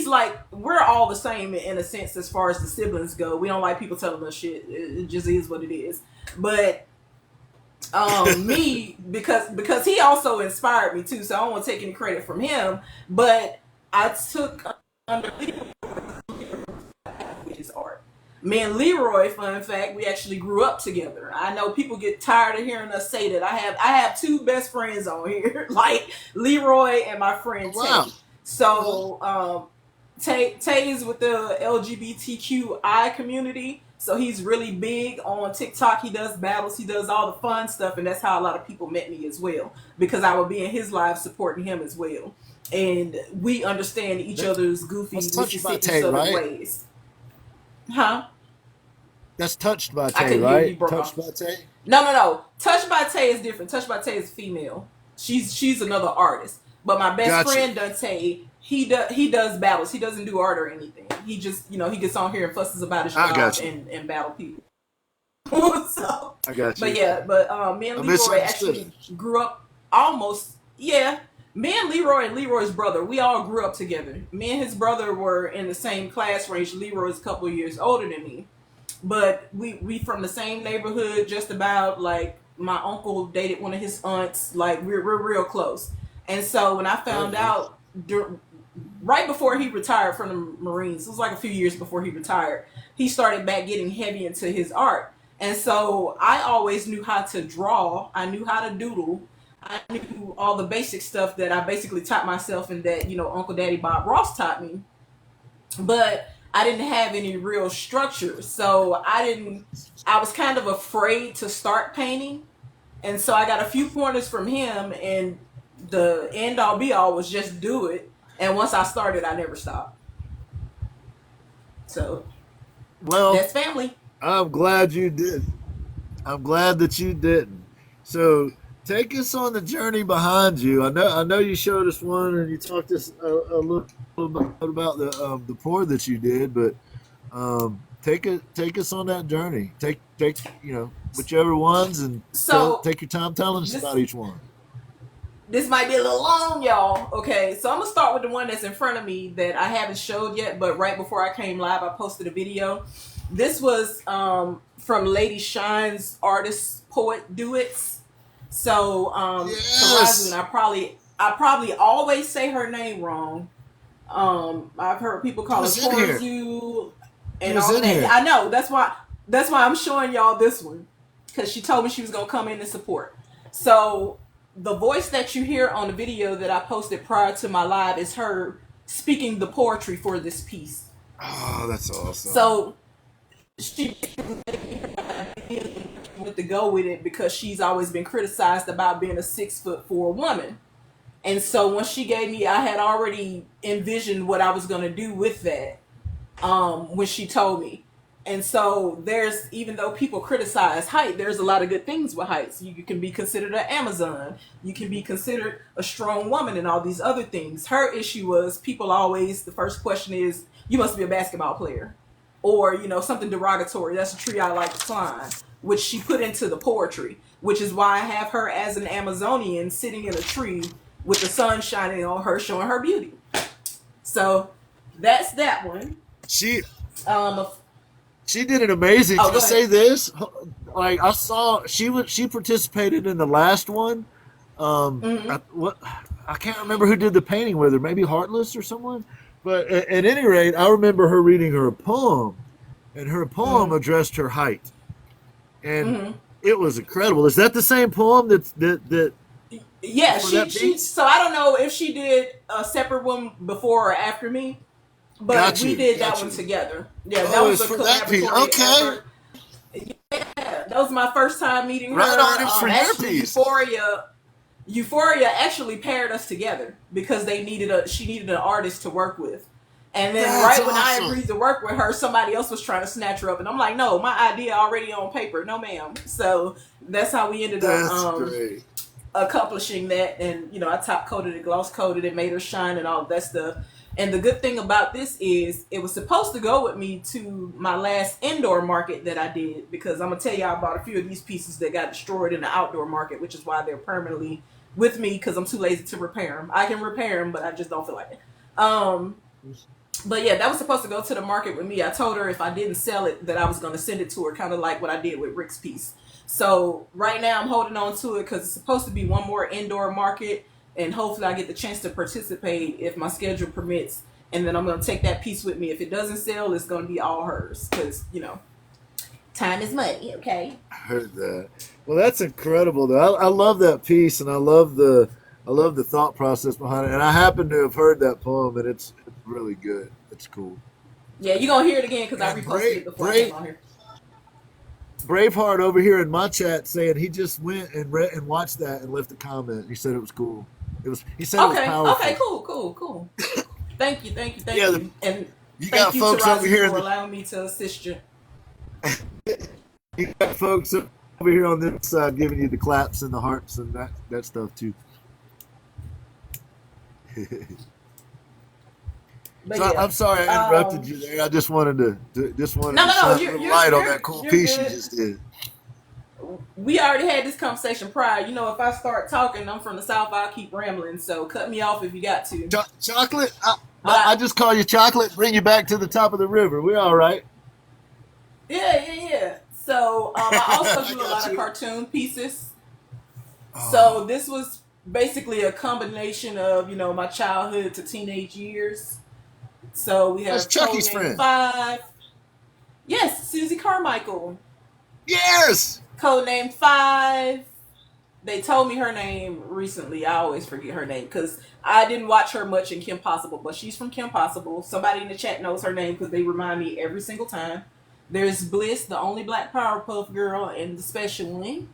like, we're all the same in a sense as far as the siblings go. We don't like people telling us shit. It just is what it is. But me, because he also inspired me too, so I don't want to take any credit from him, but I took under with his art. Me and Leroy, fun fact, we actually grew up together. I know people get tired of hearing us say that. I have 2 best friends on here, like Leroy and my friend Wow. Tay. So Tay is with the LGBTQI community. So he's really big on TikTok. He does battles. He does all the fun stuff. And that's how a lot of people met me as well. Because I would be in his live supporting him as well. And we understand each other's goofy, Mississippi Southern ways. Huh? That's Touched by I Tay, couldn't hear you, right? bro. Touched by Tay? No. Touched by Tay is different. Touched by Tay is female. She's another artist. But my best friend Dante, he does battles. He doesn't do art or anything. He just, he gets on here and fusses about his job and battle people. So, I got you. But yeah, me and Leroy actually grew up almost, me and Leroy's brother, we all grew up together. Me and his brother were in the same class range. Leroy's a couple of years older than me. But we from the same neighborhood, just about. Like, my uncle dated one of his aunts. Like, we're real close. And so when I found out, right before he retired from the Marines, it was like a few years before he retired, he started back getting heavy into his art. And so I always knew how to draw. I knew how to doodle. I knew all the basic stuff that I basically taught myself and that, Uncle Daddy Bob Ross taught me. But I didn't have any real structure. So I was kind of afraid to start painting. And so I got a few pointers from him, and the end all be all was just do it. And once I started, I never stopped. So Well, that's family. I'm glad you did. I'm glad that you didn't. So take us on the journey behind you. I know you showed us one and you talked us a little bit about the pour that you did, but take us on that journey. Take whichever ones and So take your time telling us this about each one. this might be a little long, y'all. Okay, so I'm gonna start with the one that's in front of me that I haven't showed yet, but right before I came live, I posted a video. This was from Lady Shine's artist poet duets. So Tarazu, and Yes. I probably always say her name wrong. I've heard people She call her was in here. Tarazu She and was all of in that. here. I know that's why I'm showing y'all this one because she told me she was gonna come in and support. So the voice that you hear on the video that I posted prior to my live is her speaking the poetry for this piece. Oh, that's awesome. So she went to go with it because she's always been criticized about being a 6'4" woman. And so when she gave me, I had already envisioned what I was going to do with that when she told me. And so even though people criticize height, there's a lot of good things with heights. You can be considered an Amazon. You can be considered a strong woman and all these other things. Her issue was people always, the first question is, you must be a basketball player. Or, something derogatory. That's a tree I like to climb, which she put into the poetry, which is why I have her as an Amazonian sitting in a tree with the sun shining on her, showing her beauty. So that's that one. She Um, she did an amazing. oh, Can I go ahead. say this? Like I saw she participated in the last one. Hmm. I can't remember who did the painting with her. Maybe Heartless or someone. But at any rate, I remember her reading her poem, and her poem Hmm. addressed her height, and Hmm. it was incredible. Is that the same poem that Yeah, for she that she. piece? So I don't know if she did a separate one before or after me, but Got we you, did that got one you. together. Yeah, that Oh, was it's a for that piece. collaboratory Okay, effort. Yeah, that was my first time meeting right her. on. It was for your Actually, piece. Euphoria actually paired us together because she needed an artist to work with. And then That's right when I awesome. agreed to work with her, somebody else was trying to snatch her up, and I'm like, no, my idea already on paper, no ma'am. So that's how we ended up That's great. accomplishing that. And I top coated it, gloss coated it, made her shine, and all of that stuff. And the good thing about this is it was supposed to go with me to my last indoor market that I did, because I'm gonna tell y'all about a few of these pieces that got destroyed in the outdoor market, which is why they're permanently with me because I'm too lazy to repair them. I can repair them, but I just don't feel like it. But yeah, that was supposed to go to the market with me. I told her if I didn't sell it, that I was going to send it to her, kind of like what I did with Rick's piece. So right now I'm holding on to it because it's supposed to be one more indoor market, and hopefully I get the chance to participate if my schedule permits. And then I'm going to take that piece with me. If it doesn't sell, it's going to be all hers because time is money. Okay. I heard that. Well, that's incredible. Though I love that piece, and I love the thought process behind it. And I happen to have heard that poem, and it's really good. It's cool. Yeah, you're going to hear it again because I And reposted it before I came on here. Braveheart over here in my chat saying he just went and read and watched that and left a comment. He said it was cool. He said it was Okay. powerful. Okay. Cool. Cool. Cool. Thank you. Thank you. Thank Yeah, you. And you thank got you, folks over Tarazi, here. for allowing me to assist you. You got folks over here on this side giving you the claps and the hearts and that stuff too. But So yeah. I'm sorry I interrupted you there. I just wanted No, to no, no. shine a little light on that cool You're piece you good. just did. We already had this conversation prior. If I start talking, I'm from the South, I'll keep rambling. So cut me off if you got to. Chocolate? Uh, I just call you chocolate. Bring you back to the top of the river. We all right. yeah, yeah, yeah. So I also I do a got lot of you. cartoon pieces. So Oh, this was basically a combination of my childhood to teenage years. So we that's have Chucky's Codename friend. Five. Yes, Susie Carmichael. Yes. Codename Five. They told me her name recently. I always forget her name because I didn't watch her much in Kim Possible, but she's from Kim Possible. Somebody in the chat knows her name because they remind me every single time. There's Bliss, the only black Powerpuff Girl, and the special one.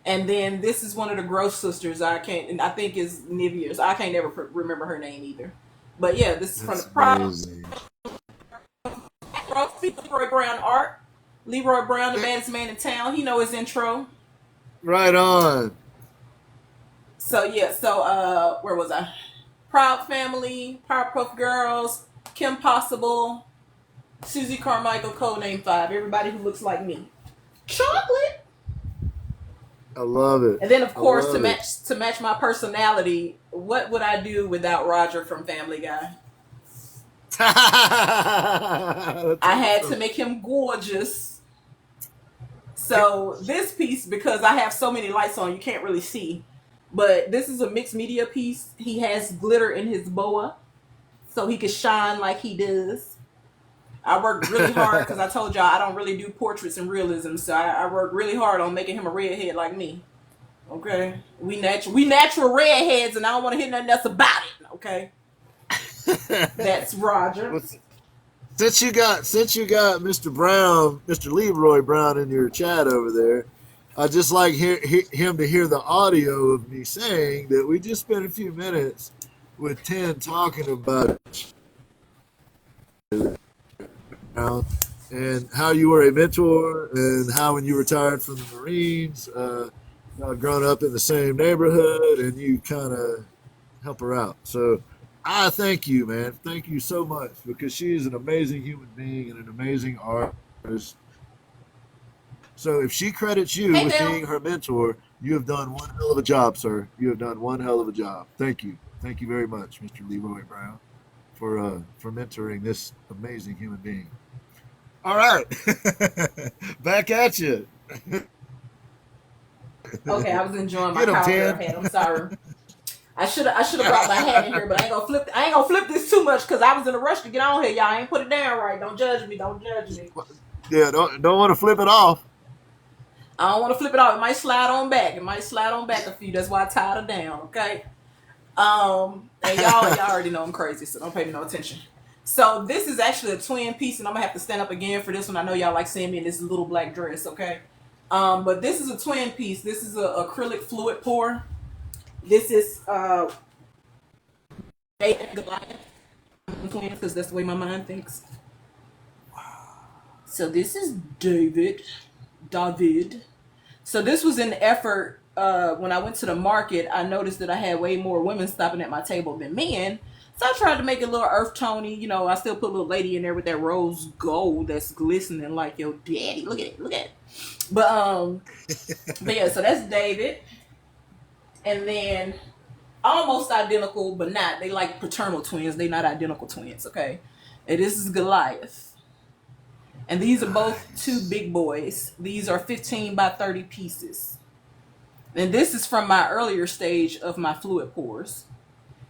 And then this is one of the Gross sisters. I can't, and I think is Nivea's. I can't never remember her name either. But yeah, this is from That's the Proud amazing. Leroy Brown art. Leroy Brown, the baddest man in town. He know his intro. Right on. So yeah, so where was I? Proud Family, Powerpuff Girls, Kim Possible, Susie Carmichael, Codename 5. Everybody who looks like me. Chocolate. I love it. And then of course love to match my personality, what would I do without Roger from Family Guy? I had to make him gorgeous. So this piece, because I have so many lights on, you can't really see. But this is a mixed media piece. He has glitter in his boa, so he can shine like he does. I worked really hard because I told y'all I don't really do portraits and realism, so I worked really hard on making him a redhead like me. Okay, we natural redheads, and I don't want to hear nothing else about it. Okay, that's Roger. Well, since you got Mr. Brown, Mr. Leroy Brown in your chat over there, I'd just like him to hear the audio of me saying that we just spent a few minutes with 10 talking about it and how you were a mentor and how when you retired from the Marines, y'all grown up in the same neighborhood and you kind of help her out. So I thank you, man. Thank you so much because she is an amazing human being and an amazing artist. So if she credits you Hey, with Bill. being her mentor, you have done one hell of a job, sir. You have done one hell of a job. Thank you. Thank you very much, Mr. Leroy Brown, for mentoring this amazing human being. All right. Back at you. Okay, I was enjoying my Get 'em, cowgirl 10. hat. I'm sorry. I should have brought my hat in here, but I ain't gonna flip this too much because I was in a rush to get on here. Y'all I ain't put it down right. Don't judge me. Don't judge me. Yeah, don't want to flip it off. I don't want to flip it off. It might slide on back. It might slide on back a few. That's why I tied it down. Okay. And y'all already know I'm crazy, so don't pay me no attention. So this is actually a twin piece, and I'm gonna have to stand up again for this one. I know y'all like seeing me in this little black dress. Okay. But this is a twin piece. This is a acrylic fluid pour. This is David and Goliath. I'm twins because that's the way my mind thinks. So this is David. So this was an effort. When I went to the market, I noticed that I had way more women stopping at my table than men. So I tried to make it a little earth tony. You know, I still put a little lady in there with that rose gold that's glistening like your daddy. Look at it. Look at it. But yeah, so that's David. And then almost identical, but not. They like paternal twins. They not identical twins, okay? And this is Goliath. And these are both two big boys. These are 15 by 30 pieces. And this is from my earlier stage of my fluid pours.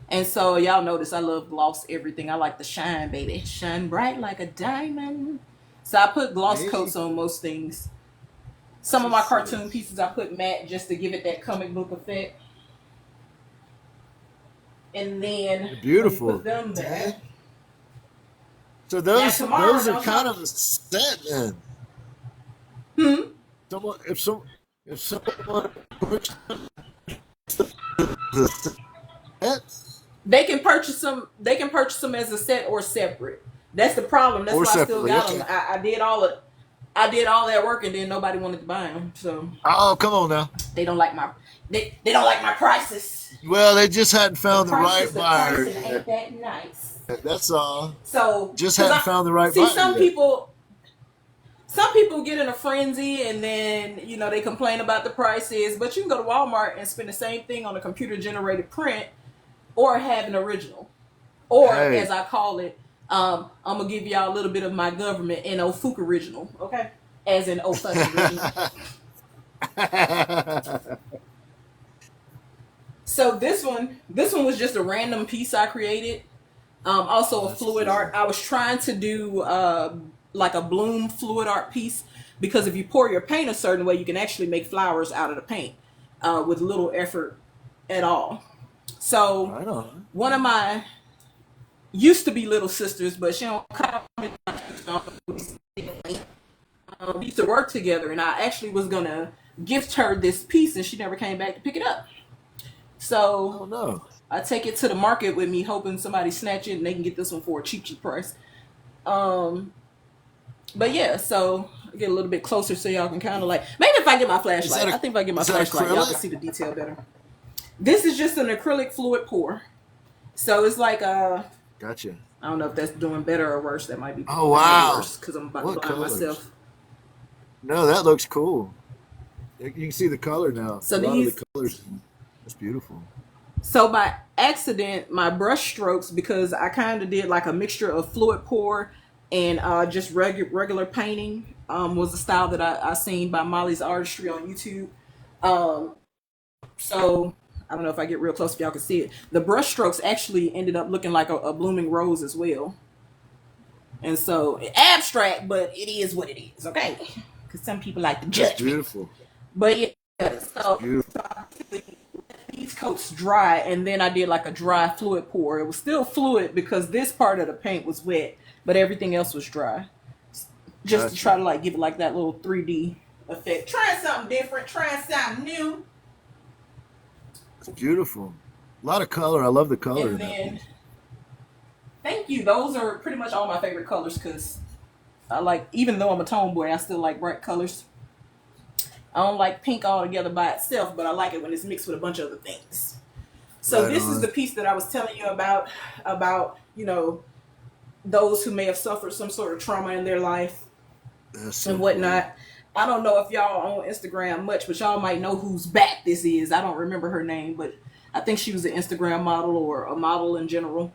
And so y'all notice I love gloss everything. I like the shine, baby. Shine bright like a diamond. So I put gloss coats on most things. Some of my cartoon pieces I put matte just to give it that comic book effect. And then beautiful. put them there. So those are don't kind of a set then. If someone they can purchase them. They can purchase them as a set or separate. That's the problem. That's why I still got them. I did all that work and then nobody wanted to buy them. So come on now. They don't like my they don't like my prices. Well, they just hadn't found the right buyer. Ain't that nice? That's all. So just hadn't found the right buyer. See, some people get in a frenzy and then they complain about the prices. But you can go to Walmart and spend the same thing on a computer generated print, or have an original, or as I call it, I'm gonna give y'all a little bit of my government and Fuck original, okay? As in fuck original. So this one was just a random piece I created. Also a fluid art. I was trying to do like a bloom fluid art piece because if you pour your paint a certain way, you can actually make flowers out of the paint. with little effort at all. So Right on. one of my used to be little sisters, but she don't come. We used to work together, and I actually was gonna gift her this piece, and she never came back to pick it up. So Oh no. I take it to the market with me, hoping somebody snatch it and they can get this one for a cheap price. Um, but yeah, so I get a little bit closer so y'all can kind of like, maybe if I get my flashlight, I think if I get my flashlight, y'all can see the detail better. This is just an acrylic fluid pour, so it's like Gotcha. I don't know if that's doing better or worse. That might be worse because I'm about to blind myself. No, that looks cool. You can see the color now. So a lot of the colors. That's beautiful. So by accident, my brush strokes, because I kind of did like a mixture of fluid pour and just regular painting, was the style that I seen by Molly's Artistry on YouTube. So I don't know if I get real close if y'all can see it. The brush strokes actually ended up looking like a blooming rose as well. And so abstract, but it is what it is, okay? Because some people like to judge. That's beautiful. But yeah, so these coats dry, and then I did like a dry fluid pour. It was still fluid because this part of the paint was wet, but everything else was dry. Just to try to like give it like that little 3D effect. Trying something different, trying something new. It's beautiful. A lot of color. I love the color. And then, thank you. Those are pretty much all my favorite colors because I like, even though I'm a tomboy, I still like bright colors. I don't like pink altogether by itself, but I like it when it's mixed with a bunch of other things. So this is the piece that I was telling you about, you know, those who may have suffered some sort of trauma in their life and whatnot. Cool. I don't know if y'all on Instagram much, but y'all might know whose back this is. I don't remember her name, but I think she was an Instagram model or a model in general.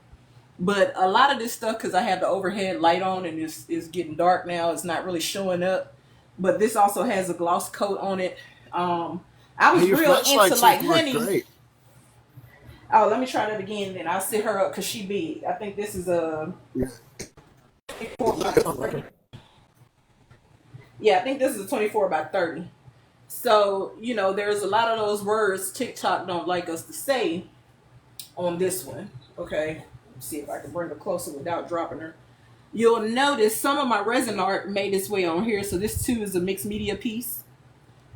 But a lot of this stuff, because I have the overhead light on and it's getting dark now, it's not really showing up. But this also has a gloss coat on it. I was real into like honey. Great. Oh, let me try that again. Then I'll sit her up because she big. I think this is a. Yeah, I think this is a 24 by 30. So, you know, there's a lot of those words TikTok don't like us to say on this one. Okay, let's see if I can bring her closer without dropping her. You'll notice some of my resin art made its way on here. So this too is a mixed media piece.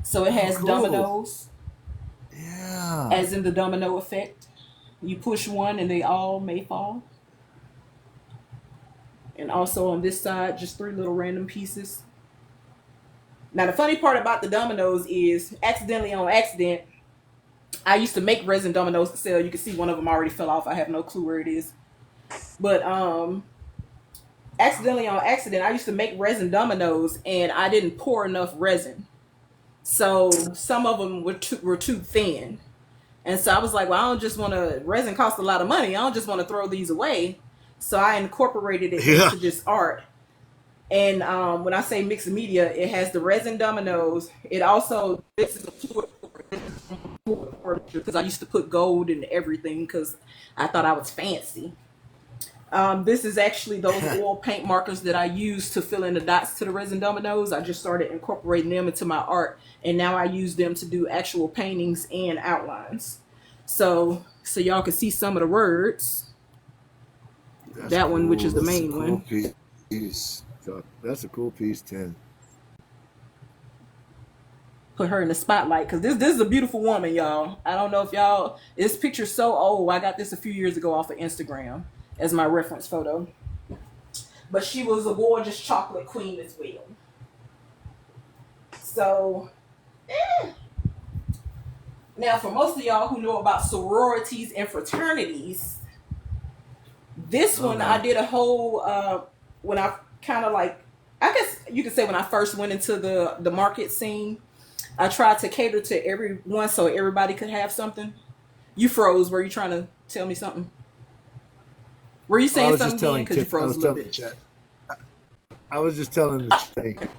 So it has dominoes. Yeah. As in the domino effect. You push one and they all may fall. And also on this side, just 3 little random pieces. Now, the funny part about the dominoes is, accidentally on accident, I used to make resin dominoes to sell. You can see one of them already fell off. I have no clue where it is. But accidentally on accident, I used to make resin dominoes, and I didn't pour enough resin. So some of them were too thin. And so I was like, well, I don't just want to, resin costs a lot of money. I don't just want to throw these away. So I incorporated it into just art. And when I say mixed media, it has the resin dominoes. It also, this is a fluid because I used to put gold in everything because I thought I was fancy. This is actually those oil paint markers that I use to fill in the dots to the resin dominoes. I just started incorporating them into my art, and now I use them to do actual paintings and outlines. So y'all can see some of the words. That one, which is the main one. Piece. That's a cool piece, 10. Put her in the spotlight because this is a beautiful woman, y'all. I don't know if y'all, this picture's so old. I got this a few years ago off of Instagram as my reference photo. But she was a gorgeous chocolate queen as well. So, now for most of y'all who know about sororities and fraternities, this one I did a whole, when I kind of like, I guess you could say when I first went into the market scene, I tried to cater to everyone so everybody could have something. You froze. Were you trying to tell me something? Were you saying something because you froze a little bit? I was just telling the chat.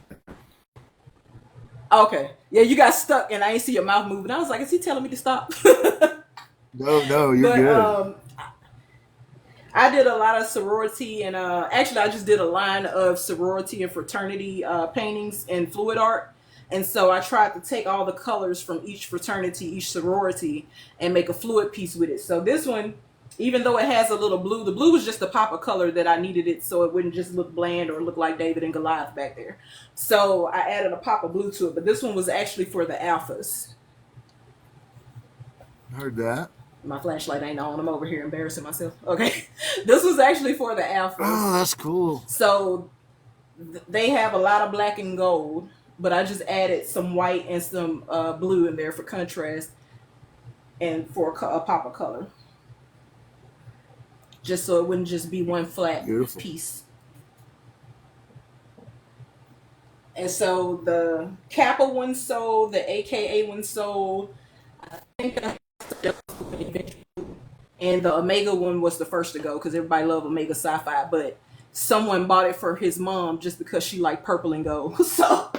Okay. Yeah, you got stuck and I ain't see your mouth moving. I was like, is he telling me to stop? No, you're good. I did a lot of sorority and actually I just did a line of sorority and fraternity paintings and fluid art. And so I tried to take all the colors from each fraternity, each sorority, and make a fluid piece with it. So this one, even though it has a little blue, the blue was just a pop of color that I needed it so it wouldn't just look bland or look like David and Goliath back there. So I added a pop of blue to it, but this one was actually for the alphas. Heard that. My flashlight ain't on. I'm over here embarrassing myself. Okay. This was actually for the alphas. Oh, that's cool. So they have a lot of black and gold, but I just added some white and some blue in there for contrast and for a pop of color. Just so it wouldn't just be one flat Beautiful piece. And so the Kappa one sold, the AKA one sold. I think and the Omega one was the first to go because everybody loved Omega Sci-Fi, but someone bought it for his mom just because she liked purple and gold. So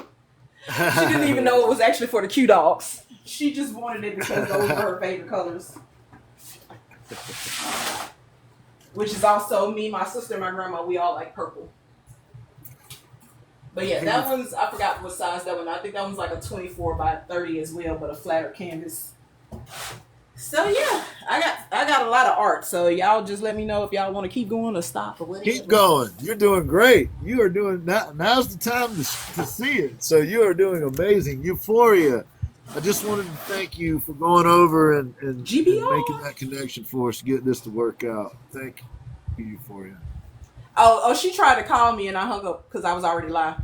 she didn't even know it was actually for the Q dogs. She just wanted it because those were her favorite colors. Which is also me, my sister, and my grandma. We all like purple. But yeah, that one's, I forgot what size that one. I think that one's like a 24 by 30 as well, but a flatter canvas. So yeah, I got a lot of art. So y'all just let me know if y'all want to keep going or stop or whatever. Keep going. You're doing great. You are doing now's the time to see it. So you are doing amazing. Euphoria. I just wanted to thank you for going over and making that connection for us to get this to work out. Thank you, Euphoria. Oh, she tried to call me and I hung up because I was already live.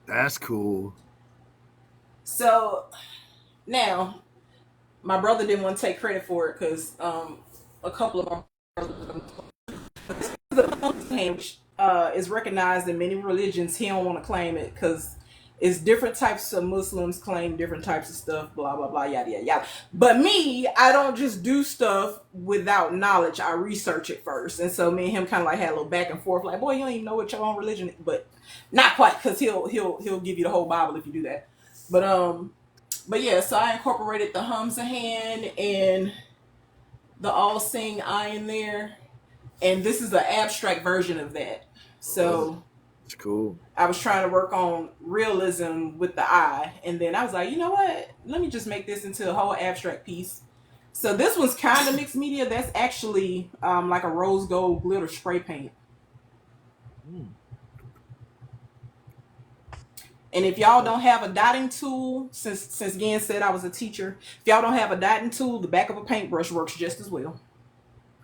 That's cool. So now, my brother didn't want to take credit for it because a couple of our brothers is recognized in many religions. He don't want to claim it because it's different types of Muslims claim different types of stuff, blah, blah, blah, yada, yada, yada. But me, I don't just do stuff without knowledge. I research it first. And so me and him kind of like had a little back and forth, like, boy, you don't even know what your own religion is. But not quite, because he'll give you the whole Bible if you do that. But yeah, so I incorporated the Hamza hand and the all seeing eye in there. And this is an abstract version of that. So it's cool. I was trying to work on realism with the eye. And then I was like, you know what? Let me just make this into a whole abstract piece. So this one's kind of mixed media. That's actually like a rose gold glitter spray paint. And if y'all don't have a dotting tool, since Gen said I was a teacher, if y'all don't have a dotting tool, the back of a paintbrush works just as well.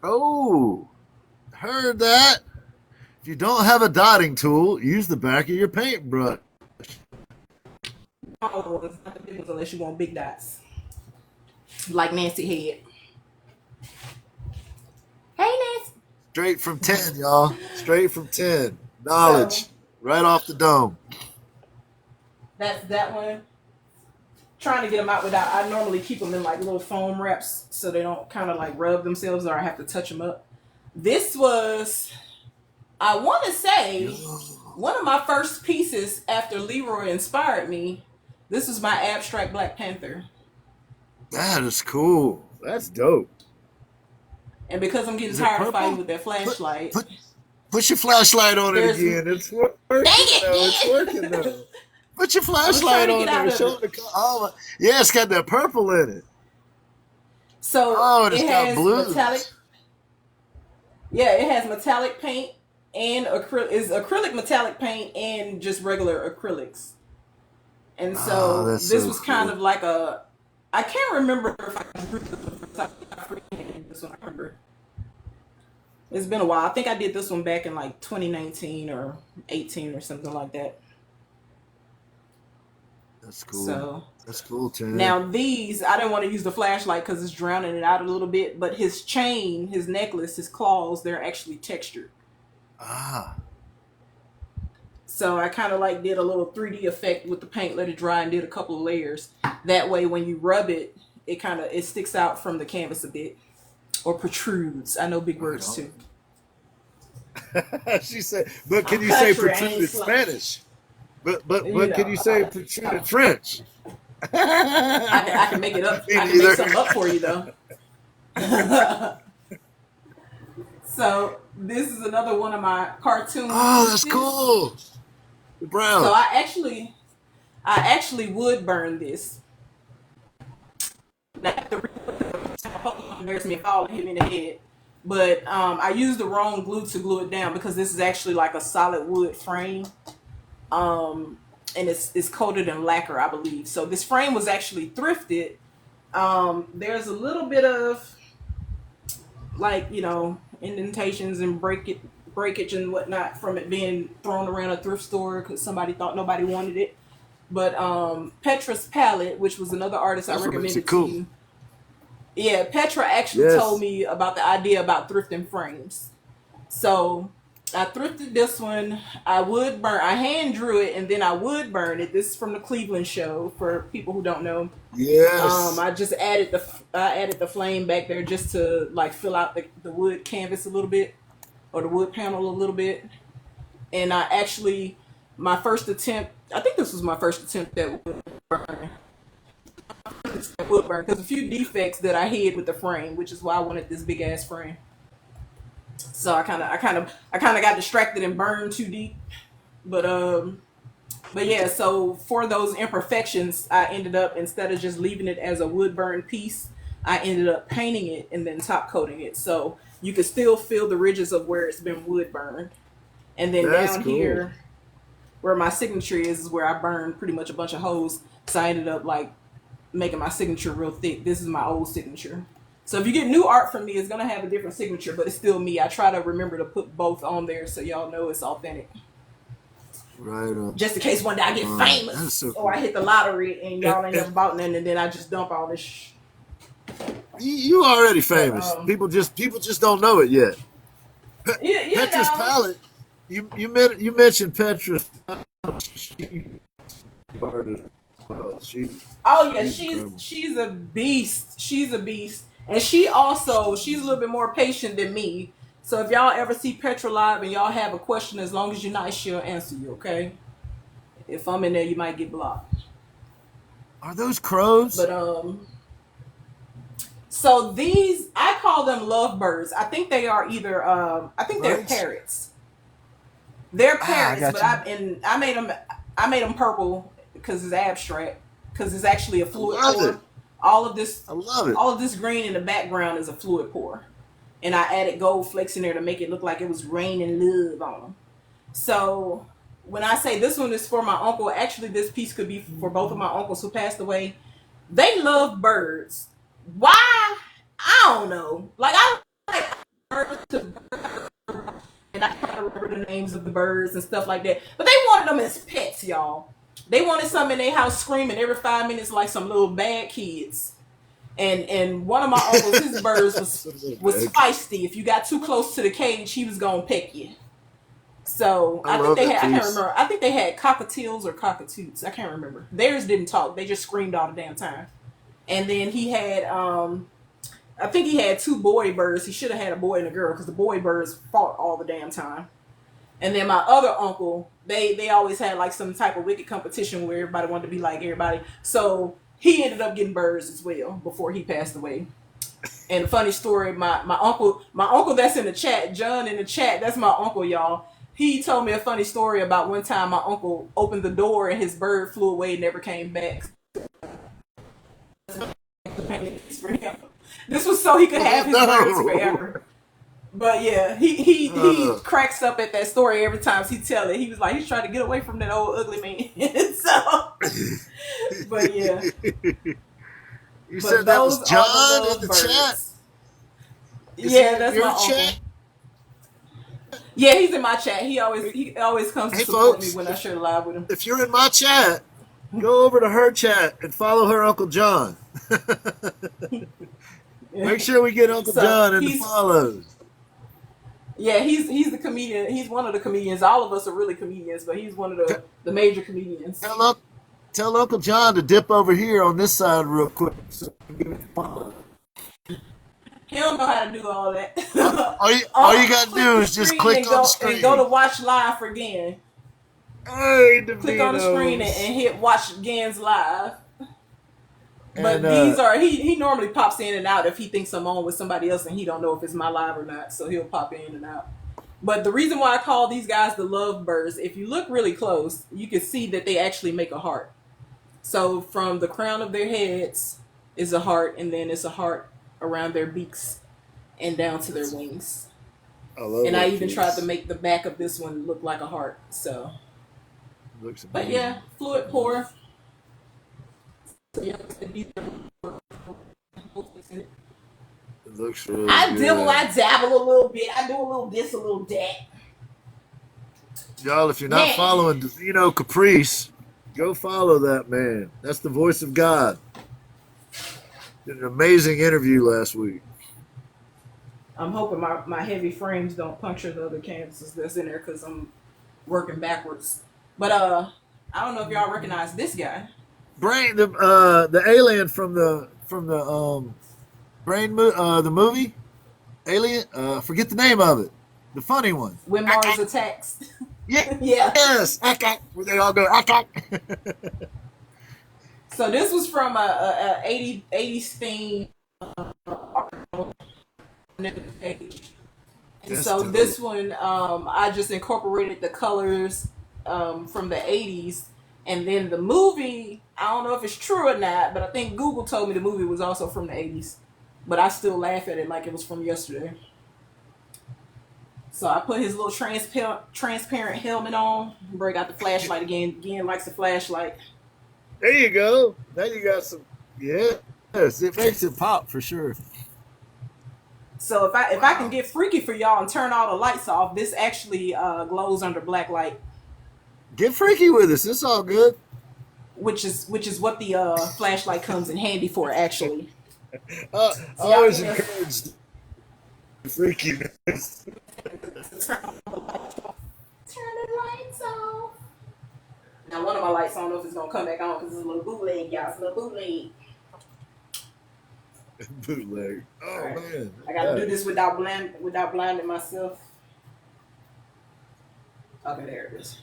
Oh, heard that. If you don't have a dotting tool, use the back of your paintbrush. Oh, it's not the big ones unless you want big dots. Like Nancy Head. Hey, Nancy. Straight from 10, y'all. Straight from 10. Knowledge. Right off the dome. That's that one. Trying to get them out without, I normally keep them in like little foam wraps so they don't kind of like rub themselves or I have to touch them up. This was, I want to say, one of my first pieces after Leroy inspired me. This was my abstract Black Panther. That is cool. That's dope. And because I'm getting tired of fighting with that flashlight. Put your flashlight on it again. It's working. It's working though. Put your flashlight on there. Show the color. Yeah, it's got that purple in it. So it's got blues. Metallic. Yeah, it has metallic paint and acrylic metallic paint and just regular acrylics. And so this was kind of like I can't remember if I drew this one. I remember. It's been a while. I think I did this one back in like 2019 or 18 or something like that. That's cool. So that's cool, Tim. Now these, I didn't want to use the flashlight because it's drowning it out a little bit, but his chain, his necklace, his claws, they're actually textured. So I kind of like did a little 3D effect with the paint, let it dry, and did a couple of layers. That way when you rub it, it sticks out from the canvas a bit. Or protrudes. I know big words too. She said, but can you say protrude in Spanish? But can you say protrude in French? I can make it up. I can make something up for you though. So This is another one of my cartoon Oh, that's pieces. cool. The So brown. I actually would burn this. I have to embarrass me if all hit me in the head. But I used the wrong glue to glue it down because this is actually like a solid wood frame. Um, and it's coated in lacquer, I believe. So this frame was actually thrifted. There's a little bit of like indentations and breakage and whatnot from it being thrown around a thrift store because somebody thought nobody wanted it. But Petra's palette, which was another artist I That's what makes it recommended to cool. you. Yeah, Petra actually told Yes. me about the idea about thrifting frames. So I thrifted this one. I hand drew it and then I would burn it. This is from the Cleveland show for people who don't know. Yes. I just added the flame back there just to like fill out the wood canvas a little bit or the wood panel a little bit. And I actually my first attempt. I think this was my first attempt at wood burn because a few defects that I hid with the frame, which is why I wanted this big ass frame. So I kind of got distracted and burned too deep. But yeah, so for those imperfections, I ended up instead of just leaving it as a wood burn piece, I ended up painting it and then top coating it. So you can still feel the ridges of where it's been wood burned. And then That's down cool. here where my signature is where I burned pretty much a bunch of holes. So I ended up like making my signature real thick. This is my old signature. So if you get new art from me, it's gonna have a different signature, but it's still me. I try to remember to put both on there so y'all know it's authentic. Right on. Just in case one day I get That's famous so or cool. I hit the lottery and And, y'all ain't and never bought nothing, and then I just dump all this. you already But famous. People just don't know it yet. yeah, Petra's y'all. palette. You mentioned Petra's. She, she Oh yeah, she's she's incredible. she's a beast. She's a beast, and she's a little bit more patient than me. So if y'all ever see Petra live and y'all have a question, as long as you're nice, she'll answer you. Okay. If I'm in there, you might get blocked. Are those crows? But so these I call them lovebirds. I think they are either I think they're Birds? parrots. They're Ah, I parrots, but got you. I made them purple because it's abstract because it's actually a I fluid love it. pour. All of this I love it. all of this green in the background is a fluid pour, and I added gold flakes in there to make it look like it was raining love on them. So when I say this one is for my uncle, actually this piece could be for both of my uncles who passed away. They love birds. Why? I don't know. Like I like birds to and I try to remember the names of the birds and stuff like that. But they wanted them as pets, y'all. They wanted some in their house screaming every 5 minutes like some little bad kids. And one of my uncles, his birds was Some little was bag. feisty. If you got too close to the cage, he was gonna peck you. So I love that I can't piece. remember. I think they had cockatiels or cockatoots. I can't remember. Theirs didn't talk. They just screamed all the damn time. And then he had I think he had two boy birds. He should have had a boy and a girl because the boy birds fought all the damn time. And then my other uncle, they always had like some type of wicked competition where everybody wanted to be like everybody. So he ended up getting birds as well before he passed away. And funny story, my uncle that's in the chat, John in the chat, that's my uncle, y'all. He told me a funny story about one time my uncle opened the door and his bird flew away and never came back. This was so he could have his birds Oh forever. But yeah, he no. cracks up at that story every time he tell it. He was like he's trying to get away from that old ugly man. So, but yeah, You but said that was those are the John in love the chat. birds. Is he Yeah, in that's my your uncle. chat? Yeah, he's in my chat. He always comes to Hey, support me folks, when I share live with him. if you're in my chat, go over to her chat and follow her Uncle John. Make sure we get Uncle So John in the follows. he's the comedian. He's one of the comedians. All of us are really comedians, but he's one of T- the major comedians. Tell, tell Uncle John to dip over here on this side real quick. So we can give it a follow. He don't know how to do all that. All you got to Click do the is just screen click and on the go to screen. watch live again. Hey, Click on the screen DeVitos. and hit watch again's live. But And these are he normally pops in and out if he thinks I'm on with somebody else and he don't know if it's my live or not. So he'll pop in and out. But the reason why I call these guys the lovebirds, if you look really close, you can see that they actually make a heart. So from the crown of their heads is a heart, and then it's a heart around their beaks and down to their wings. I love And that I even piece. tried to make the back of this one look like a heart. So, Looks but amazing. yeah, fluid pour. So yeah, It looks really I good. dibble, I dabble a little bit. I do a little this, a little that. Y'all, if you're not Man. following Divino Caprice, go follow that man. That's the voice of God. Did an amazing interview last week. I'm hoping my heavy frames don't puncture the other canvases that's in there because I'm working backwards. But I don't know if y'all recognize this guy. Brain, the alien from the the movie Alien. Forget the name of it. The funny one. When Mars attacks. Yeah. Yeah. Yes. Where they all go. So this was from a 80s theme article on the page. And That's so dope. this one, I just incorporated the colors from the 80s. And then the movie, I don't know if it's true or not, but I think Google told me the movie was also from the 80s. But I still laugh at it like it was from yesterday. So I put his little transparent helmet on, break out the flashlight again. Again, likes the flashlight. There you go. Now you got some. Yes, it makes it pop for sure. So if I can get freaky for y'all and turn all the lights off, this actually glows under black light, Get freaky with us. It's all good. which is what the flashlight comes in handy for actually. I So y'all always can encourage the freakiness. turn the lights off. Now one of my lights, I don't know if it's gonna come back on because it's a little bootleg, y'all. It's a little bootleg. Bootleg. Oh Right. man. I gotta do this without blinding myself. Okay, there it is.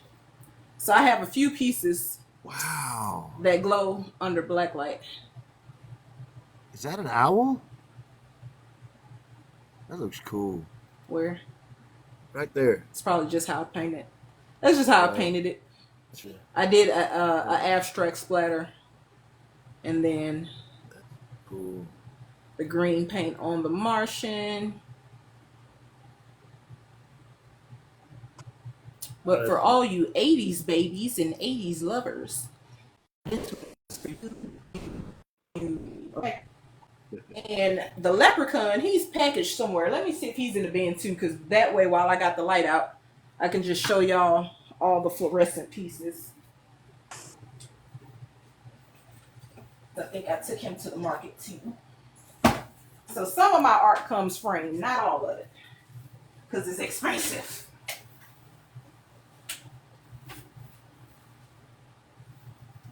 So I have a few pieces Wow. that glow under black light. Is that an owl? That looks cool. Where Right there. it's probably just how I painted. That's just how I Right. painted it. That's right. I did a abstract splatter, and then Cool. the green paint on the Martian. But for all you 80s babies and 80s lovers, this one's for you. Okay. And the leprechaun, he's packaged somewhere. Let me see if he's in the bin too, because that way, while I got the light out, I can just show y'all all the fluorescent pieces. I think I took him to the market too. So some of my art comes framed, not all of it, because it's expensive.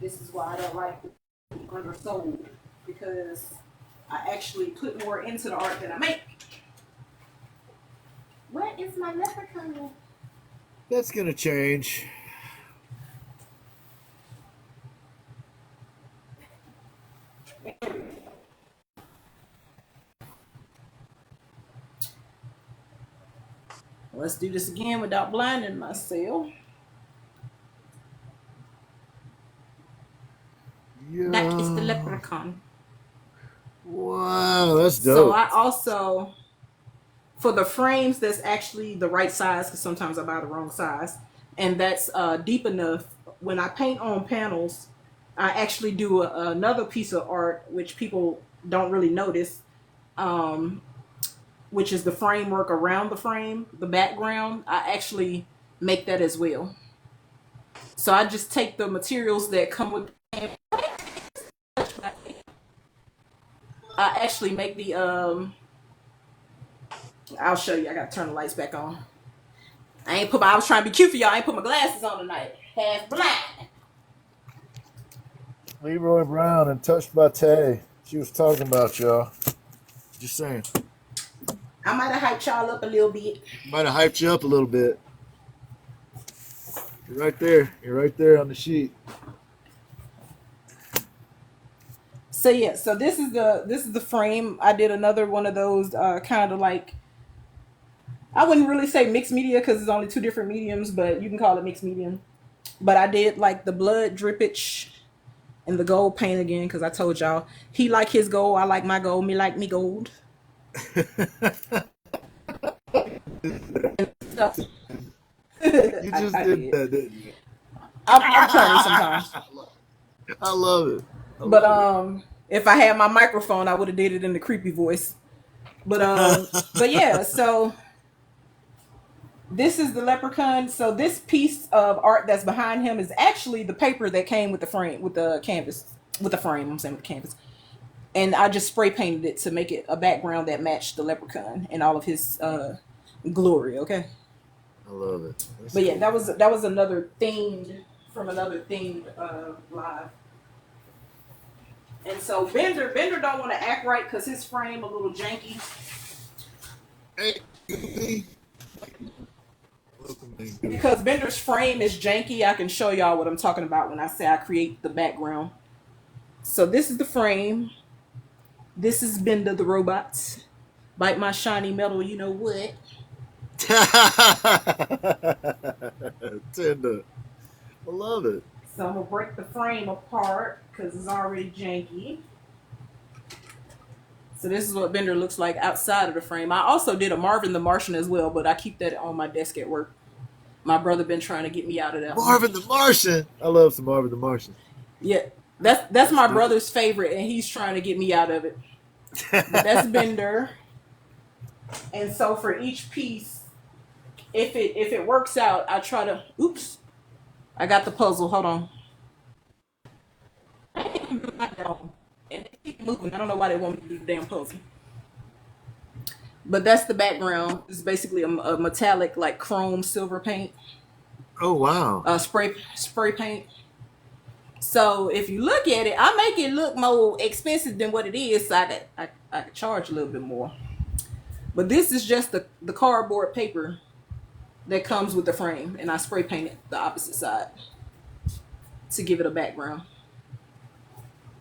This is why I don't like to be undersold, because I actually put more into the art than I make. Where is my leprechaun? That's gonna change. Let's do this again without blinding myself. Yeah. That is the leprechaun. Wow, that's So dope. I also, for the frames, that's actually the right size, because sometimes I buy the wrong size, and that's deep enough. When I paint on panels, I actually do another piece of art which people don't really notice, which is the framework around the frame, the background. I actually make that as well. So I just take the materials that come with the I actually make the I'll show you. I gotta turn the lights back on. I was trying to be cute for y'all. I ain't put my glasses on tonight. Half blind. Leroy Brown and Touched by Tay. She was talking about y'all. Just saying. I might have hyped y'all up a little bit. Might have hyped you up a little bit. You're right there. You're right there on the sheet. So yeah, so this is the frame. I did another one of those kind of like I wouldn't really say mixed media because it's only two different mediums, but you can call it mixed medium. But I did like the blood drippage and the gold paint again because I told y'all he like his gold, I like my gold, me like me gold. So, You just I did did. that, didn't you? I'm funny sometimes. I love it. I But love if I had my microphone, I would have did it in the creepy voice. But yeah, so this is the leprechaun. So this piece of art that's behind him is actually the paper that came with the frame, with the canvas, with the frame. I'm saying with the canvas, and I just spray painted it to make it a background that matched the leprechaun and all of his glory. Okay, I love it. That's but yeah, cool. that was another themed from another themed live. And so Bender don't want to act right because his frame a little janky. Hey, Goofy. Welcome, man, Goofy. Because Bender's frame is janky, I can show y'all what I'm talking about when I say I create the background. So this is the frame. This is Bender the robot. Bite my shiny metal, you know what? Tender. I love it. So I'm gonna break the frame apart because it's already janky. So this is what Bender looks like outside of the frame. I also did a Marvin the Martian as well, but I keep that on my desk at work. My brother been trying to get me out of that one. Marvin the Martian. I love some Marvin the Martian. Yeah, that's my Good. brother's favorite, and he's trying to get me out of it. But that's Bender. And so for each piece, if it works out, I try to. Oops, I got the puzzle. Hold on. And they keep moving. I don't know why they want me to do the damn puzzle. But that's the background. It's basically a metallic, like chrome silver paint, Oh wow. spray paint. So if you look at it, I make it look more expensive than what it is, so I could charge a little bit more. But this is just the cardboard paper that comes with the frame, and I spray painted the opposite side to give it a background.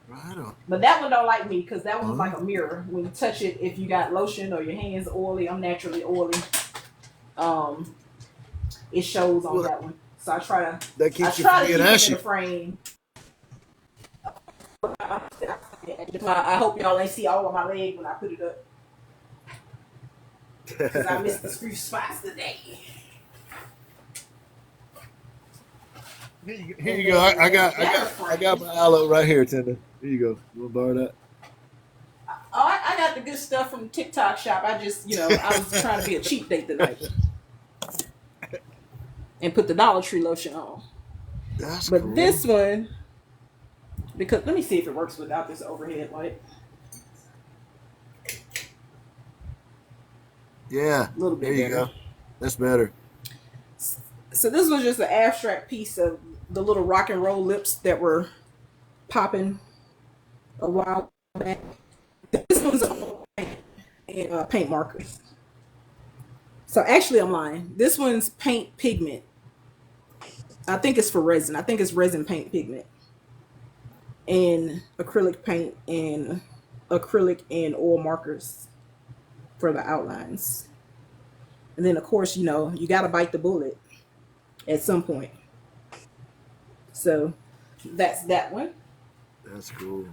Right on. But that one don't like me because that one's like a mirror. When you touch it, if you got lotion or your hands oily, I'm naturally oily. Um, it shows on Well, that one. So I try to that I keeps you try from to being keep it in ashy. the frame. I hope y'all ain't see all of my leg when I put it up because I missed the screw spots today. Here you go. I got my aloe right here, Tender. Here you go. You want to borrow that? Oh, I got the good stuff from the TikTok shop. I just, I was trying to be a cheap date tonight and put the Dollar Tree lotion on. That's But cool. this one, because let me see if it works without this overhead light. Yeah. A little bit There you better. go. That's better. So this was just an abstract piece of the little rock and roll lips that were popping a while back. This one's a paint markers. So actually, I'm lying. This one's paint pigment. I think it's for resin. I think it's resin paint pigment and acrylic paint and acrylic and oil markers for the outlines. And then, of course, you got to bite the bullet at some point. So that's that one. That's cool.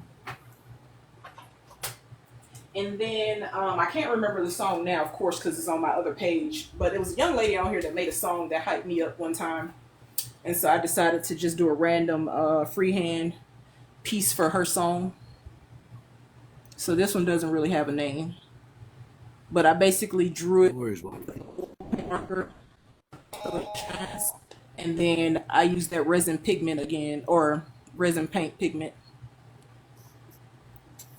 And then I can't remember the song now, of course, because it's on my other page. But it was a young lady on here that made a song that hyped me up one time. And so I decided to just do a random freehand piece for her song. So this one doesn't really have a name. But I basically drew it Where's one? with a marker. And then I used that resin pigment again, or resin paint pigment.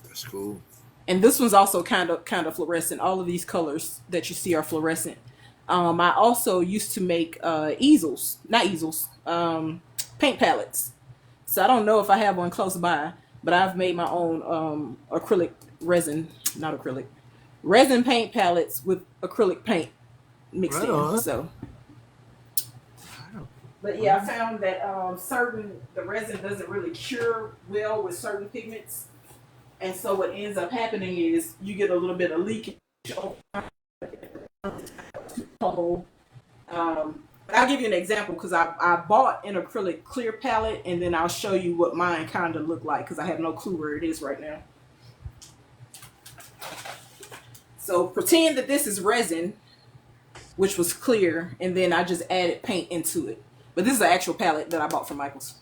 That's cool. And this one's also kind of fluorescent. All of these colors that you see are fluorescent. I also used to make paint palettes. So I don't know if I have one close by, but I've made my own acrylic resin, not acrylic, resin paint palettes with acrylic paint mixed Right in. on. So, Right on. but yeah, I found that the resin doesn't really cure well with certain pigments. And so what ends up happening is you get a little bit of leakage over time. I'll give you an example because I bought an acrylic clear palette, and then I'll show you what mine kind of look like because I have no clue where it is right now. So pretend that this is resin, which was clear, and then I just added paint into it. But this is an actual palette that I bought from Michael's.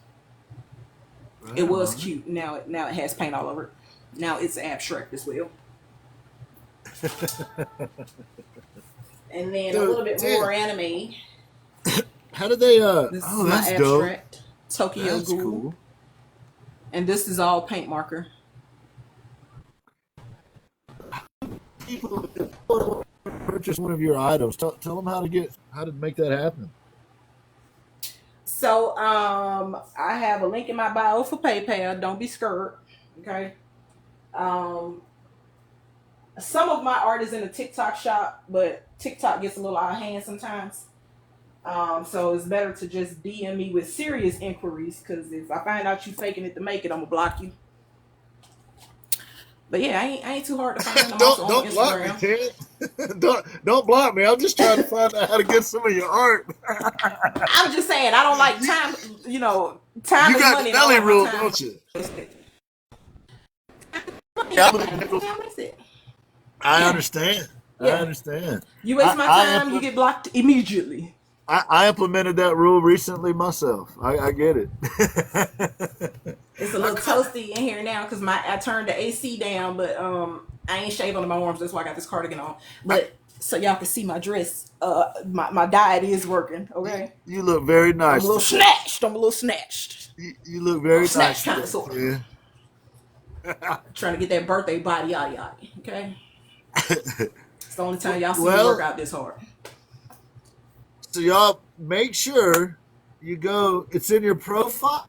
Right. It was cute. Now it has paint all over it. Now it's abstract as well. And then a little bit more anime. How did they this is my that's abstract dope. Tokyo That's Ghoul. Cool. And this is all paint marker. People purchase one of your items. Tell them how to make that happen. So I have a link in my bio for PayPal. Don't be scared. Okay. Some of my art is in the TikTok shop, but TikTok gets a little out of hand sometimes. So it's better to just DM me with serious inquiries, because if I find out you faking it to make it, I'm gonna block you. But yeah, I ain't too hard to find. I'm don't on block Instagram. me, Ted. don't block me. I'm just trying to find out how to get some of your art. I'm just saying, I don't like time. You know, time you is got money. the Nelly rule, don't you? I understand. Yeah. I understand. You waste my time, you get blocked immediately. I implemented that rule recently myself. I get it. It's a little toasty in here now because I turned the AC down, but I ain't shaved on my arms. That's why I got this cardigan on. But so y'all can see my dress. My diet is working. Okay. You look very nice. I'm a little snatched. You look very nice. Kind of sort of. Yeah. Trying to get that birthday body, yada yada. Okay. It's the only time y'all see me work out this hard. So y'all make sure you go. It's in your profile.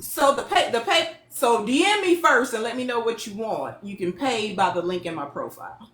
So So DM me first and let me know what you want. You can pay by the link in my profile.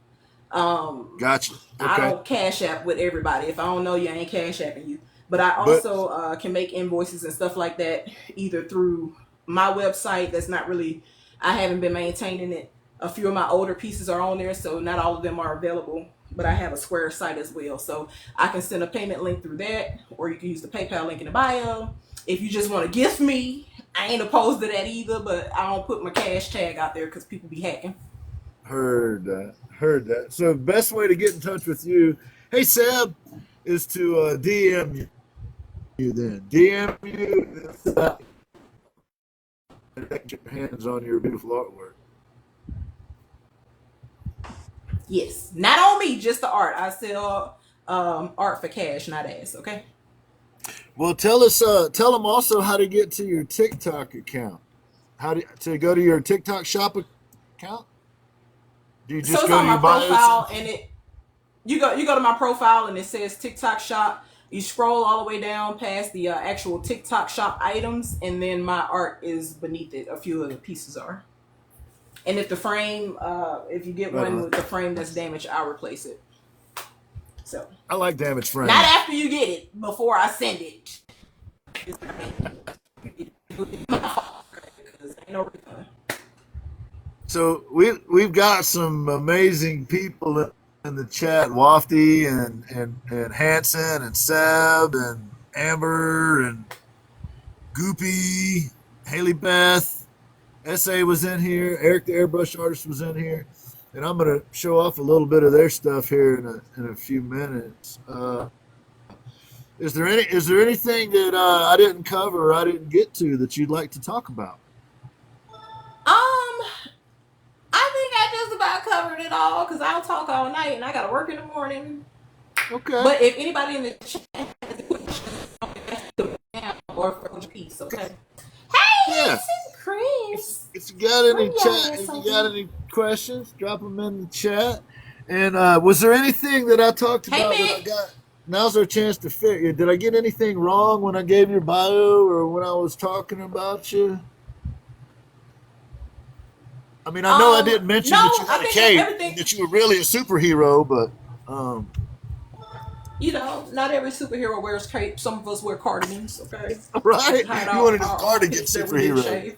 Gotcha. Okay. I don't cash app with everybody. If I don't know you, I ain't cash apping you. But I also can make invoices and stuff like that either through my website. That's not really. I haven't been maintaining it. A few of my older pieces are on there, so not all of them are available. But I have a Square site as well, so I can send a payment link through that, or you can use the PayPal link in the bio. If you just want to gift me, I ain't opposed to that either, but I don't put my cash tag out there because people be hacking. Heard that. So the best way to get in touch with you, hey Seb, is to DM you then. DM you and get your hands on your beautiful artwork. Yes, not on me, just the art. I sell art for cash, not ass. Okay. Well, tell them also how to get to your TikTok account. How to go to your TikTok shop account? Do you just so it's go on to your my profile and you go to my profile and it says TikTok shop. You scroll all the way down past the actual TikTok shop items, and then my art is beneath it. A few of the pieces are. And if the frame, if you get one with the frame that's damaged, I'll replace it. So I like damaged frames. Not after you get it, before I send it. So we've got some amazing people in the chat: Wafty and Hanson and Seb and Amber and Goopy, Haley Beth. SA was in here. Eric the Airbrush Artist was in here. And I'm going to show off a little bit of their stuff here in a few minutes. Is there anything that I didn't cover or I didn't get to that you'd like to talk about? I think I just about covered it all because I'll talk all night and I got to work in the morning. Okay. But if anybody in the chat has questions, or for the piece, okay? Hey, yeah. Chris. If you got any if you got any questions, drop them in the chat. And was there anything that I talked about that I got? Now's our chance to figure. Did I get anything wrong when I gave your bio or when I was talking about you? I mean, I know I didn't mention that you had a cape, that you were really a superhero, but you know, not every superhero wears cape. Some of us wear cardigans, okay? Right. You wanted a cardigan superhero.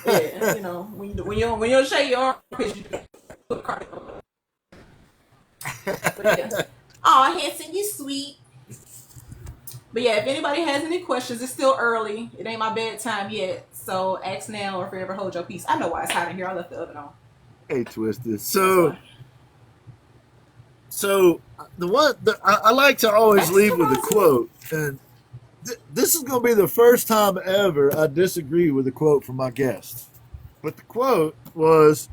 Yeah, you know, when you don't shave your armpits, you put a cardigan on. But yeah. Oh, Hanson, you sweet. But yeah, if anybody has any questions, it's still early. It ain't my bedtime yet. So ask now or forever hold your peace. I know why it's hot in here. I left the oven on. Hey, Twisted. That's why. So I like to always That's leave with a surprising. quote, and this is going to be the first time ever I disagree with a quote from my guest. But the quote was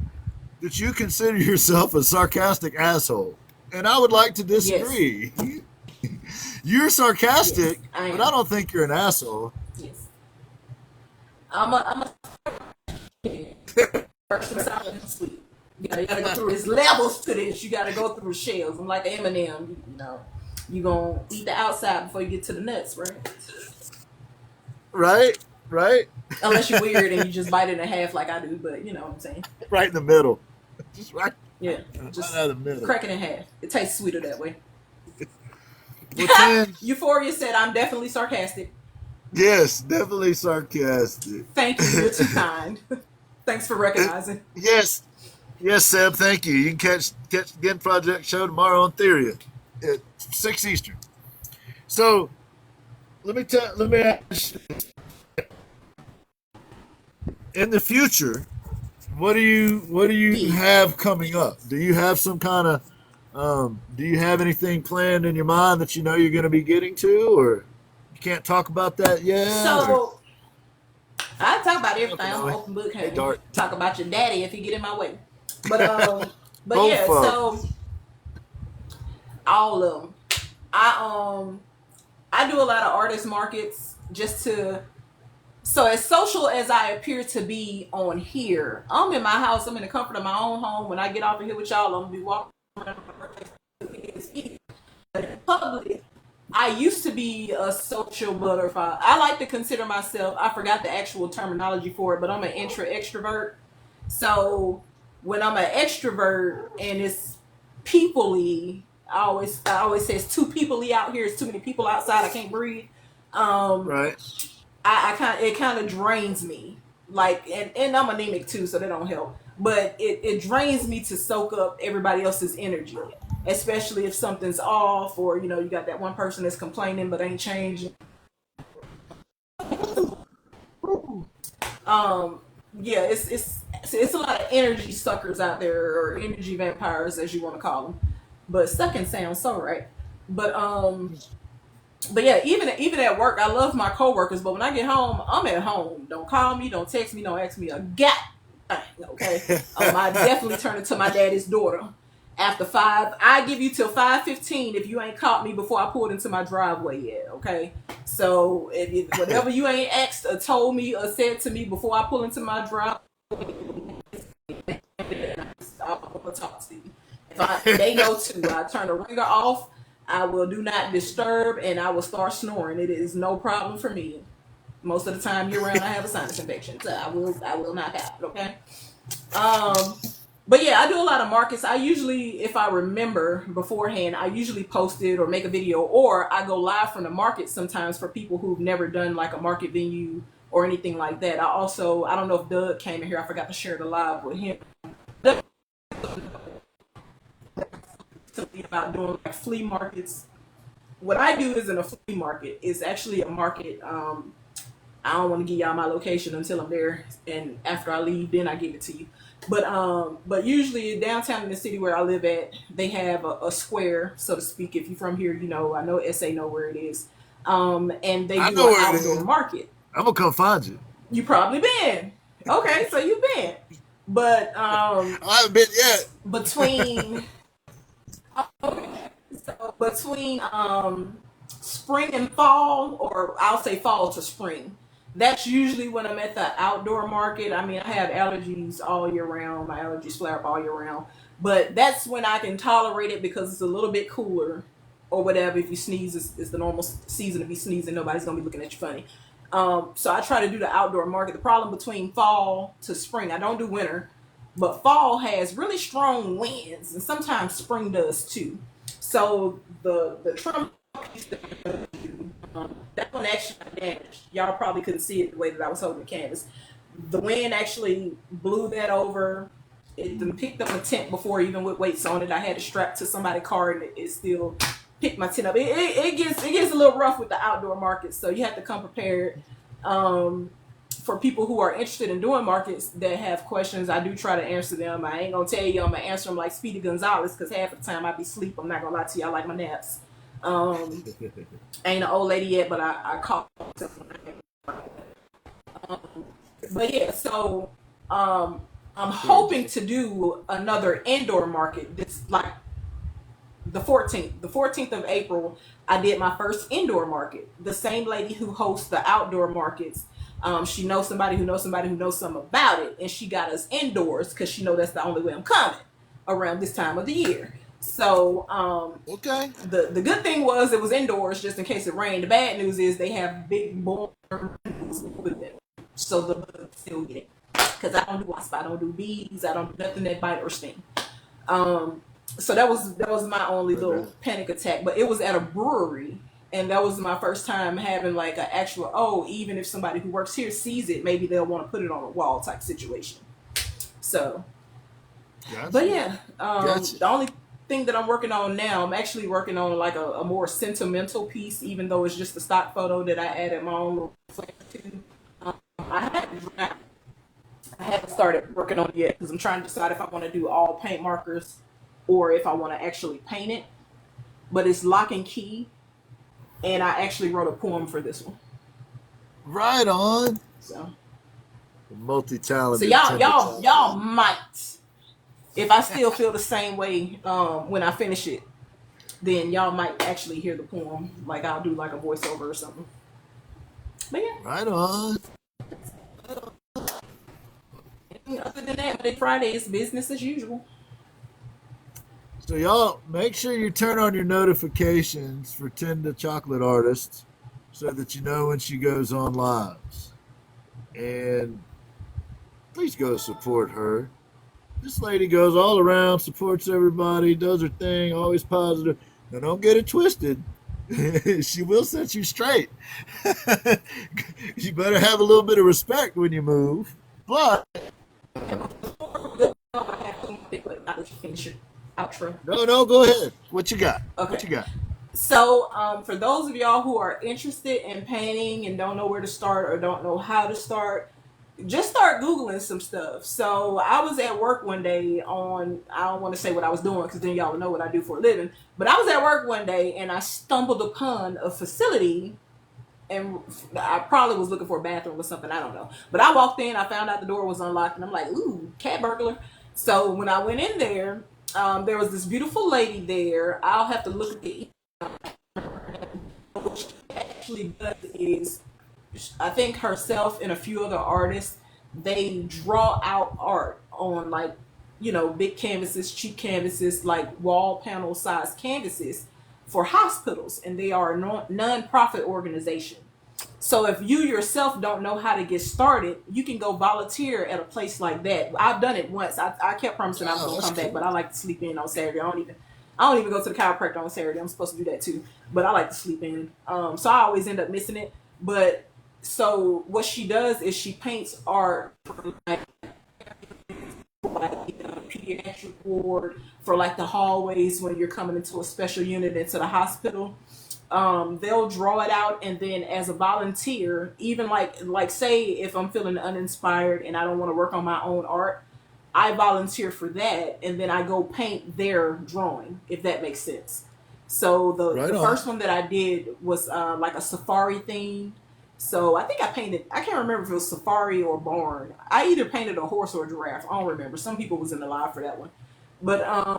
that you consider yourself a sarcastic asshole, and I would like to Yes. disagree. You're sarcastic, Yes, I but I am. don't think you're an asshole. Yes. I'm a first and sweet. You gotta go through. There's levels to this. You gotta go through shells. I'm like an M&M. You know, you gonna eat the outside before you get to the nuts, right? Right? Right? Unless you're weird and you just bite it in half like I do, but you know what I'm saying. Right in the middle. Just right, Yeah, right just out of the middle. crack it in half. It tastes sweeter that way. Well, Tan, Euphoria said I'm definitely sarcastic. yes, definitely sarcastic. Thank you. You're too kind. Thanks for recognizing. Yes, yes, Seb. Thank you. You can catch the Again Project show tomorrow on Theoria at 6 Eastern. So let me ask you, in the future, what do you have coming up? Do you have some kind of do you have anything planned in your mind that you know you're going to be getting to, or you can't talk about that yet? Or, So I talk about everything. okay, I'm an no, open book, hey, honey. Dart. Talk about your daddy if he get in my way. But but Both yeah. of 'em. So all of them. I do a lot of artist markets just to. So as social as I appear to be on here, I'm in my house. I'm in the comfort of my own home. When I get off of here with y'all, I'm gonna be walking around public. I used to be a social butterfly. I like to consider myself. I forgot the actual terminology for it, but I'm an extrovert. So when I'm an extrovert and it's peoply, I always say it's too peoply out here. It's too many people outside. I can't breathe. Um, Right. I kind it kind of drains me. Like and I'm anemic too, so that don't help. But it drains me to soak up everybody else's energy, especially if something's off or you got that one person that's complaining but ain't changing. Um, yeah, it's a lot of energy suckers out there or energy vampires as you want to call them. But sucking sounds so right. But but yeah, even at work, I love my coworkers. But when I get home, I'm at home. Don't call me, don't text me, don't ask me a god thing. Okay, I definitely turn into my daddy's daughter. After 5, I give you till 5:15 if you ain't caught me before I pulled into my driveway yet. Okay, so whatever you ain't asked or told me or said to me before I pull into my driveway, I'm gonna talk to you. They know too. I turn the ringer off. I will do not disturb, and I will start snoring. It is no problem for me. Most of the time year round, I have a sinus infection, so I will knock out. Okay. Um, but yeah, I do a lot of markets. I usually, if I remember beforehand, I usually post it or make a video, or I go live from the market sometimes for people who've never done like a market venue or anything like that. I don't know if Doug came in here. I forgot to share the live with him. About doing like flea markets. What I do is in a flea market. It's actually a market. I don't want to give y'all my location until I'm there, and after I leave, then I give it to you. But usually downtown in the city where I live at, they have a square, so to speak. If you're from here, I know SA know where it is. And they I do know an where it outdoor is. market. I'm gonna come find you. You probably been. Okay, so you've been. But I haven't been yet. between okay, so between spring and fall, or I'll say fall to spring, that's usually when I'm at the outdoor market. I mean, I have allergies all year round. My allergies flare up all year round, but that's when I can tolerate it because it's a little bit cooler, or whatever. If you sneeze, it's the normal season to be sneezing. Nobody's gonna be looking at you funny. So I try to do the outdoor market. The problem between fall to spring, I don't do winter, but fall has really strong winds, and sometimes spring does too. So the Trump piece that one actually got damaged. Y'all probably couldn't see it the way that I was holding the canvas. The wind actually blew that over. It picked up a tent before, even with weights on it. I had it strapped to somebody's car, and it still pick my tent up. It gets a little rough with the outdoor markets, so you have to come prepared. For people who are interested in doing markets that have questions, I do try to answer them. I ain't gonna tell you I'm gonna answer them like Speedy Gonzalez, because half the time I be asleep. I'm not gonna lie to you, I like my naps. Um, I ain't an old lady yet, but I call myself when I am. Um, but yeah, so I'm hoping to do another indoor market. This like the 14th of April. I did my first indoor market. The same lady who hosts the outdoor markets, she knows somebody who knows somebody who knows something about it, and she got us indoors because she know that's the only way I'm coming around this time of the year. So Okay. the good thing was it was indoors just in case it rained. The bad news is they have big born windows with them, so the bugs still get it. Because I don't do wasp, I don't do bees, I don't do nothing that bite or sting. Um, so that was my only little panic attack. But it was at a brewery, and that was my first time having like an actual, oh, even if somebody who works here sees it, maybe they'll want to put it on a wall type situation. So, Gotcha. but yeah, Gotcha. the only thing that I'm working on now, I'm actually working on like a more sentimental piece, even though it's just a stock photo that I added my own little flair to. I haven't I haven't started working on it yet because I'm trying to decide if I want to do all paint markers or if I want to actually paint it. But it's lock and key, and I actually wrote a poem for this one. Right on. So, so Multi-talented. y'all might, if I still feel the same way when I finish it, then y'all might actually hear the poem. Like I'll do like a voiceover or something. But yeah, Right on. other than that, Monday Friday is business as usual. So y'all make sure you turn on your notifications for 10daChawklit artists so that you know when she goes on lives. And please go support her. This lady goes all around, supports everybody, does her thing, always positive. Now don't get it twisted. She will set you straight. You better have a little bit of respect when you move. But I'll let you finish your outro. no, go ahead. What you got? What Okay. you got? So, for those of y'all who are interested in painting and don't know where to start or don't know how to start, just start Googling some stuff. So, I was at work one day I don't want to say what I was doing because then y'all will know what I do for a living. But I was at work one day and I stumbled upon a facility, and I probably was looking for a bathroom or something. I don't know. But I walked in, I found out the door was unlocked, and I'm like, ooh, cat burglar. So, when I went in there, there was this beautiful lady there. I'll have to look at the what she actually does is, I think herself and a few other artists, they draw out art on like, big canvases, cheap canvases, like wall panel size canvases for hospitals, and they are a non-profit organization. So if you yourself don't know how to get started, you can go volunteer at a place like that. I've done it once. I kept promising I was Oh, gonna that's come back, cool. but I like to sleep in on Saturday. I don't even go to the chiropractor on Saturday. I'm supposed to do that too, but I like to sleep in. So I always end up missing it. But so what she does is she paints art for like pediatric ward, for like the hallways when you're coming into a special unit into the hospital. They'll draw it out, and then as a volunteer, even like say if I'm feeling uninspired and I don't want to work on my own art, I volunteer for that, and then I go paint their drawing, if that makes sense. So the Right the on. first one that I did was like a safari theme. So I think I painted. I can't remember if it was safari or barn. I either painted a horse or a giraffe. I don't remember. Some people was in the live for that one, but I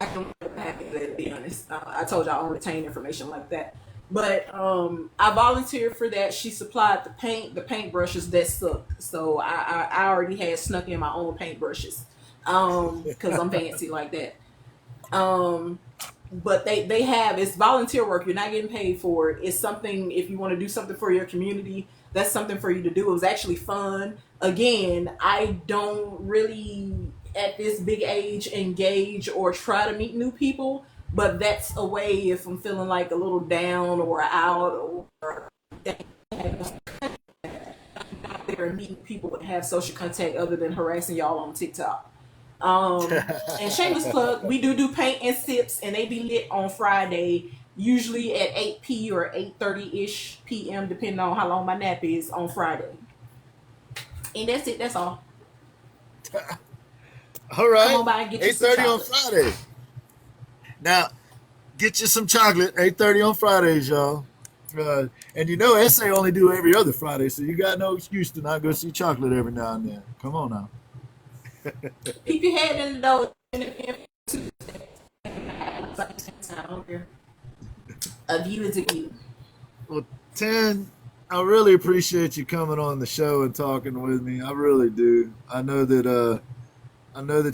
can back to be honest. I told you I don't retain information like that. But I volunteered for that. She supplied the paint brushes that sucked. So I already had snuck in my own paint brushes. Because I'm fancy like that. Um, but they have, it's volunteer work. You're not getting paid for it. It's something, if you want to do something for your community, that's something for you to do. It was actually fun. Again, I don't really at this big age engage or try to meet new people, but that's a way if I'm feeling like a little down or out or out there and meeting people and have social contact other than harassing y'all on TikTok. And shameless plug, we do paint and sips, and they be lit on Friday, usually at 8 p or 8:30 ish p.m. depending on how long my nap is on Friday. And that's it. That's all. All right. Come on by and get you 8:30 some on chocolate. Friday. Now, get you some chocolate. 8:30 on Fridays, y'all. And you know, SA only do every other Friday, so you got no excuse to not go see chocolate every now and then. Come on now. Keep your head in the door. I don't care. A view is a view. Well, 10, I really appreciate you coming on the show and talking with me. I really do. I know that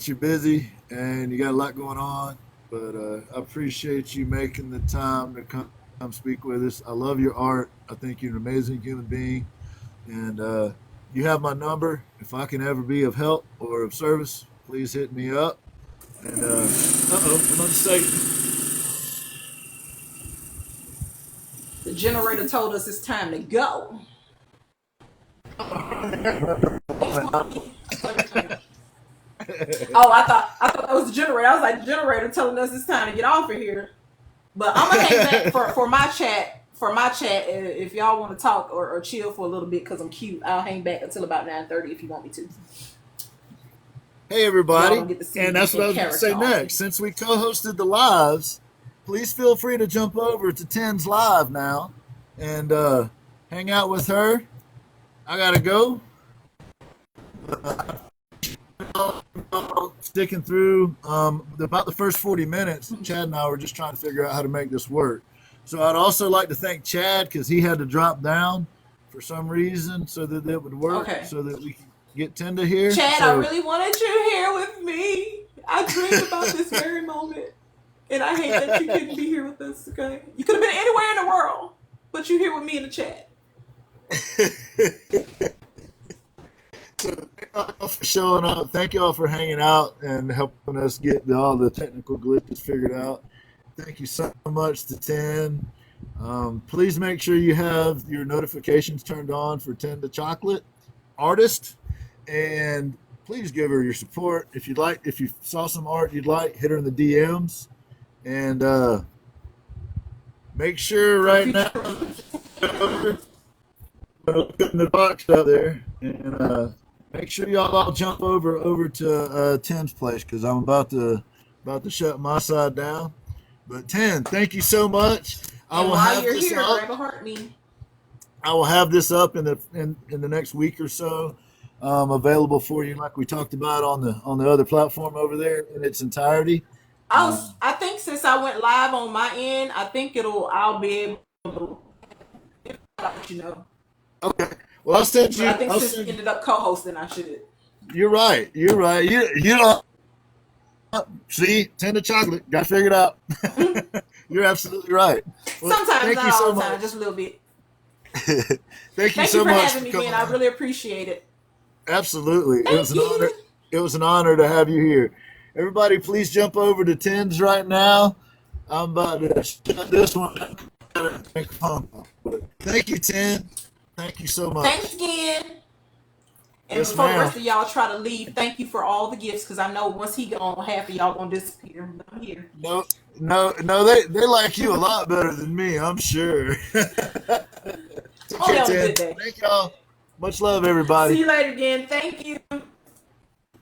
you're busy and you got a lot going on, but I appreciate you making the time to come speak with us. I love your art. I think you're an amazing human being, and you have my number. If I can ever be of help or of service, please hit me up. And I'm on Satan. The generator told us it's time to go. Oh, I thought that was the generator. I was like, the generator telling us it's time to get off of here. But I'm gonna hang back for my chat. For my chat, if y'all want to talk or chill for a little bit because I'm cute, I'll hang back until about 9:30 if you want me to. Hey everybody, Y'all don't get to see and me that's what I was going to say character. next. Since we co-hosted the lives, please feel free to jump over to 10's live now and hang out with her. I gotta go. Sticking through about the first 40 minutes, Chad and I were just trying to figure out how to make this work. So I'd also like to thank Chad because he had to drop down for some reason so that it would work, Okay. so that we could get 10 to here. Chad, so, I really wanted you here with me. I dreamed about this very moment. And I hate that you couldn't be here with us, okay? You could have been anywhere in the world, but you're here with me in the chat. So thank y'all for showing up. Thank y'all for hanging out and helping us get all the technical glitches figured out. Thank you so much to 10. Please make sure you have your notifications turned on for 10daChawklit artist, and please give her your support. If you saw some art you'd like, hit her in the DMs, and make sure right now putting the box out there, and make sure y'all all jump over to 10's place because I'm about to shut my side down. But 10, thank you so much. I will while have you're this here, up. grab a heart me. I will have this up in the next week or so, available for you, like we talked about on the other platform over there in its entirety. I think since I went live on my end, I think I'll be able to let you know. Okay. Well, I'll send you. But I think since you ended up co-hosting, I should. You're right. You're right. You don't see 10daChawklit. Got figured out. You're absolutely right. Well, sometimes, not all the time, just a little bit. Thank you so for much having me, man. I really appreciate it. Absolutely. It was an honor. It was an honor to have you here. Everybody, please jump over to 10's right now. I'm about to shut this one. Thank you, 10. Thank you so much. Thanks again. And Yes, before ma'am. the rest of y'all try to leave, thank you for all the gifts because I know once he gone, half of y'all gonna disappear. But I'm here. No, they like you a lot better than me, I'm sure. Oh, have a good day. Thank y'all. Much love, everybody. See you later again. Thank you.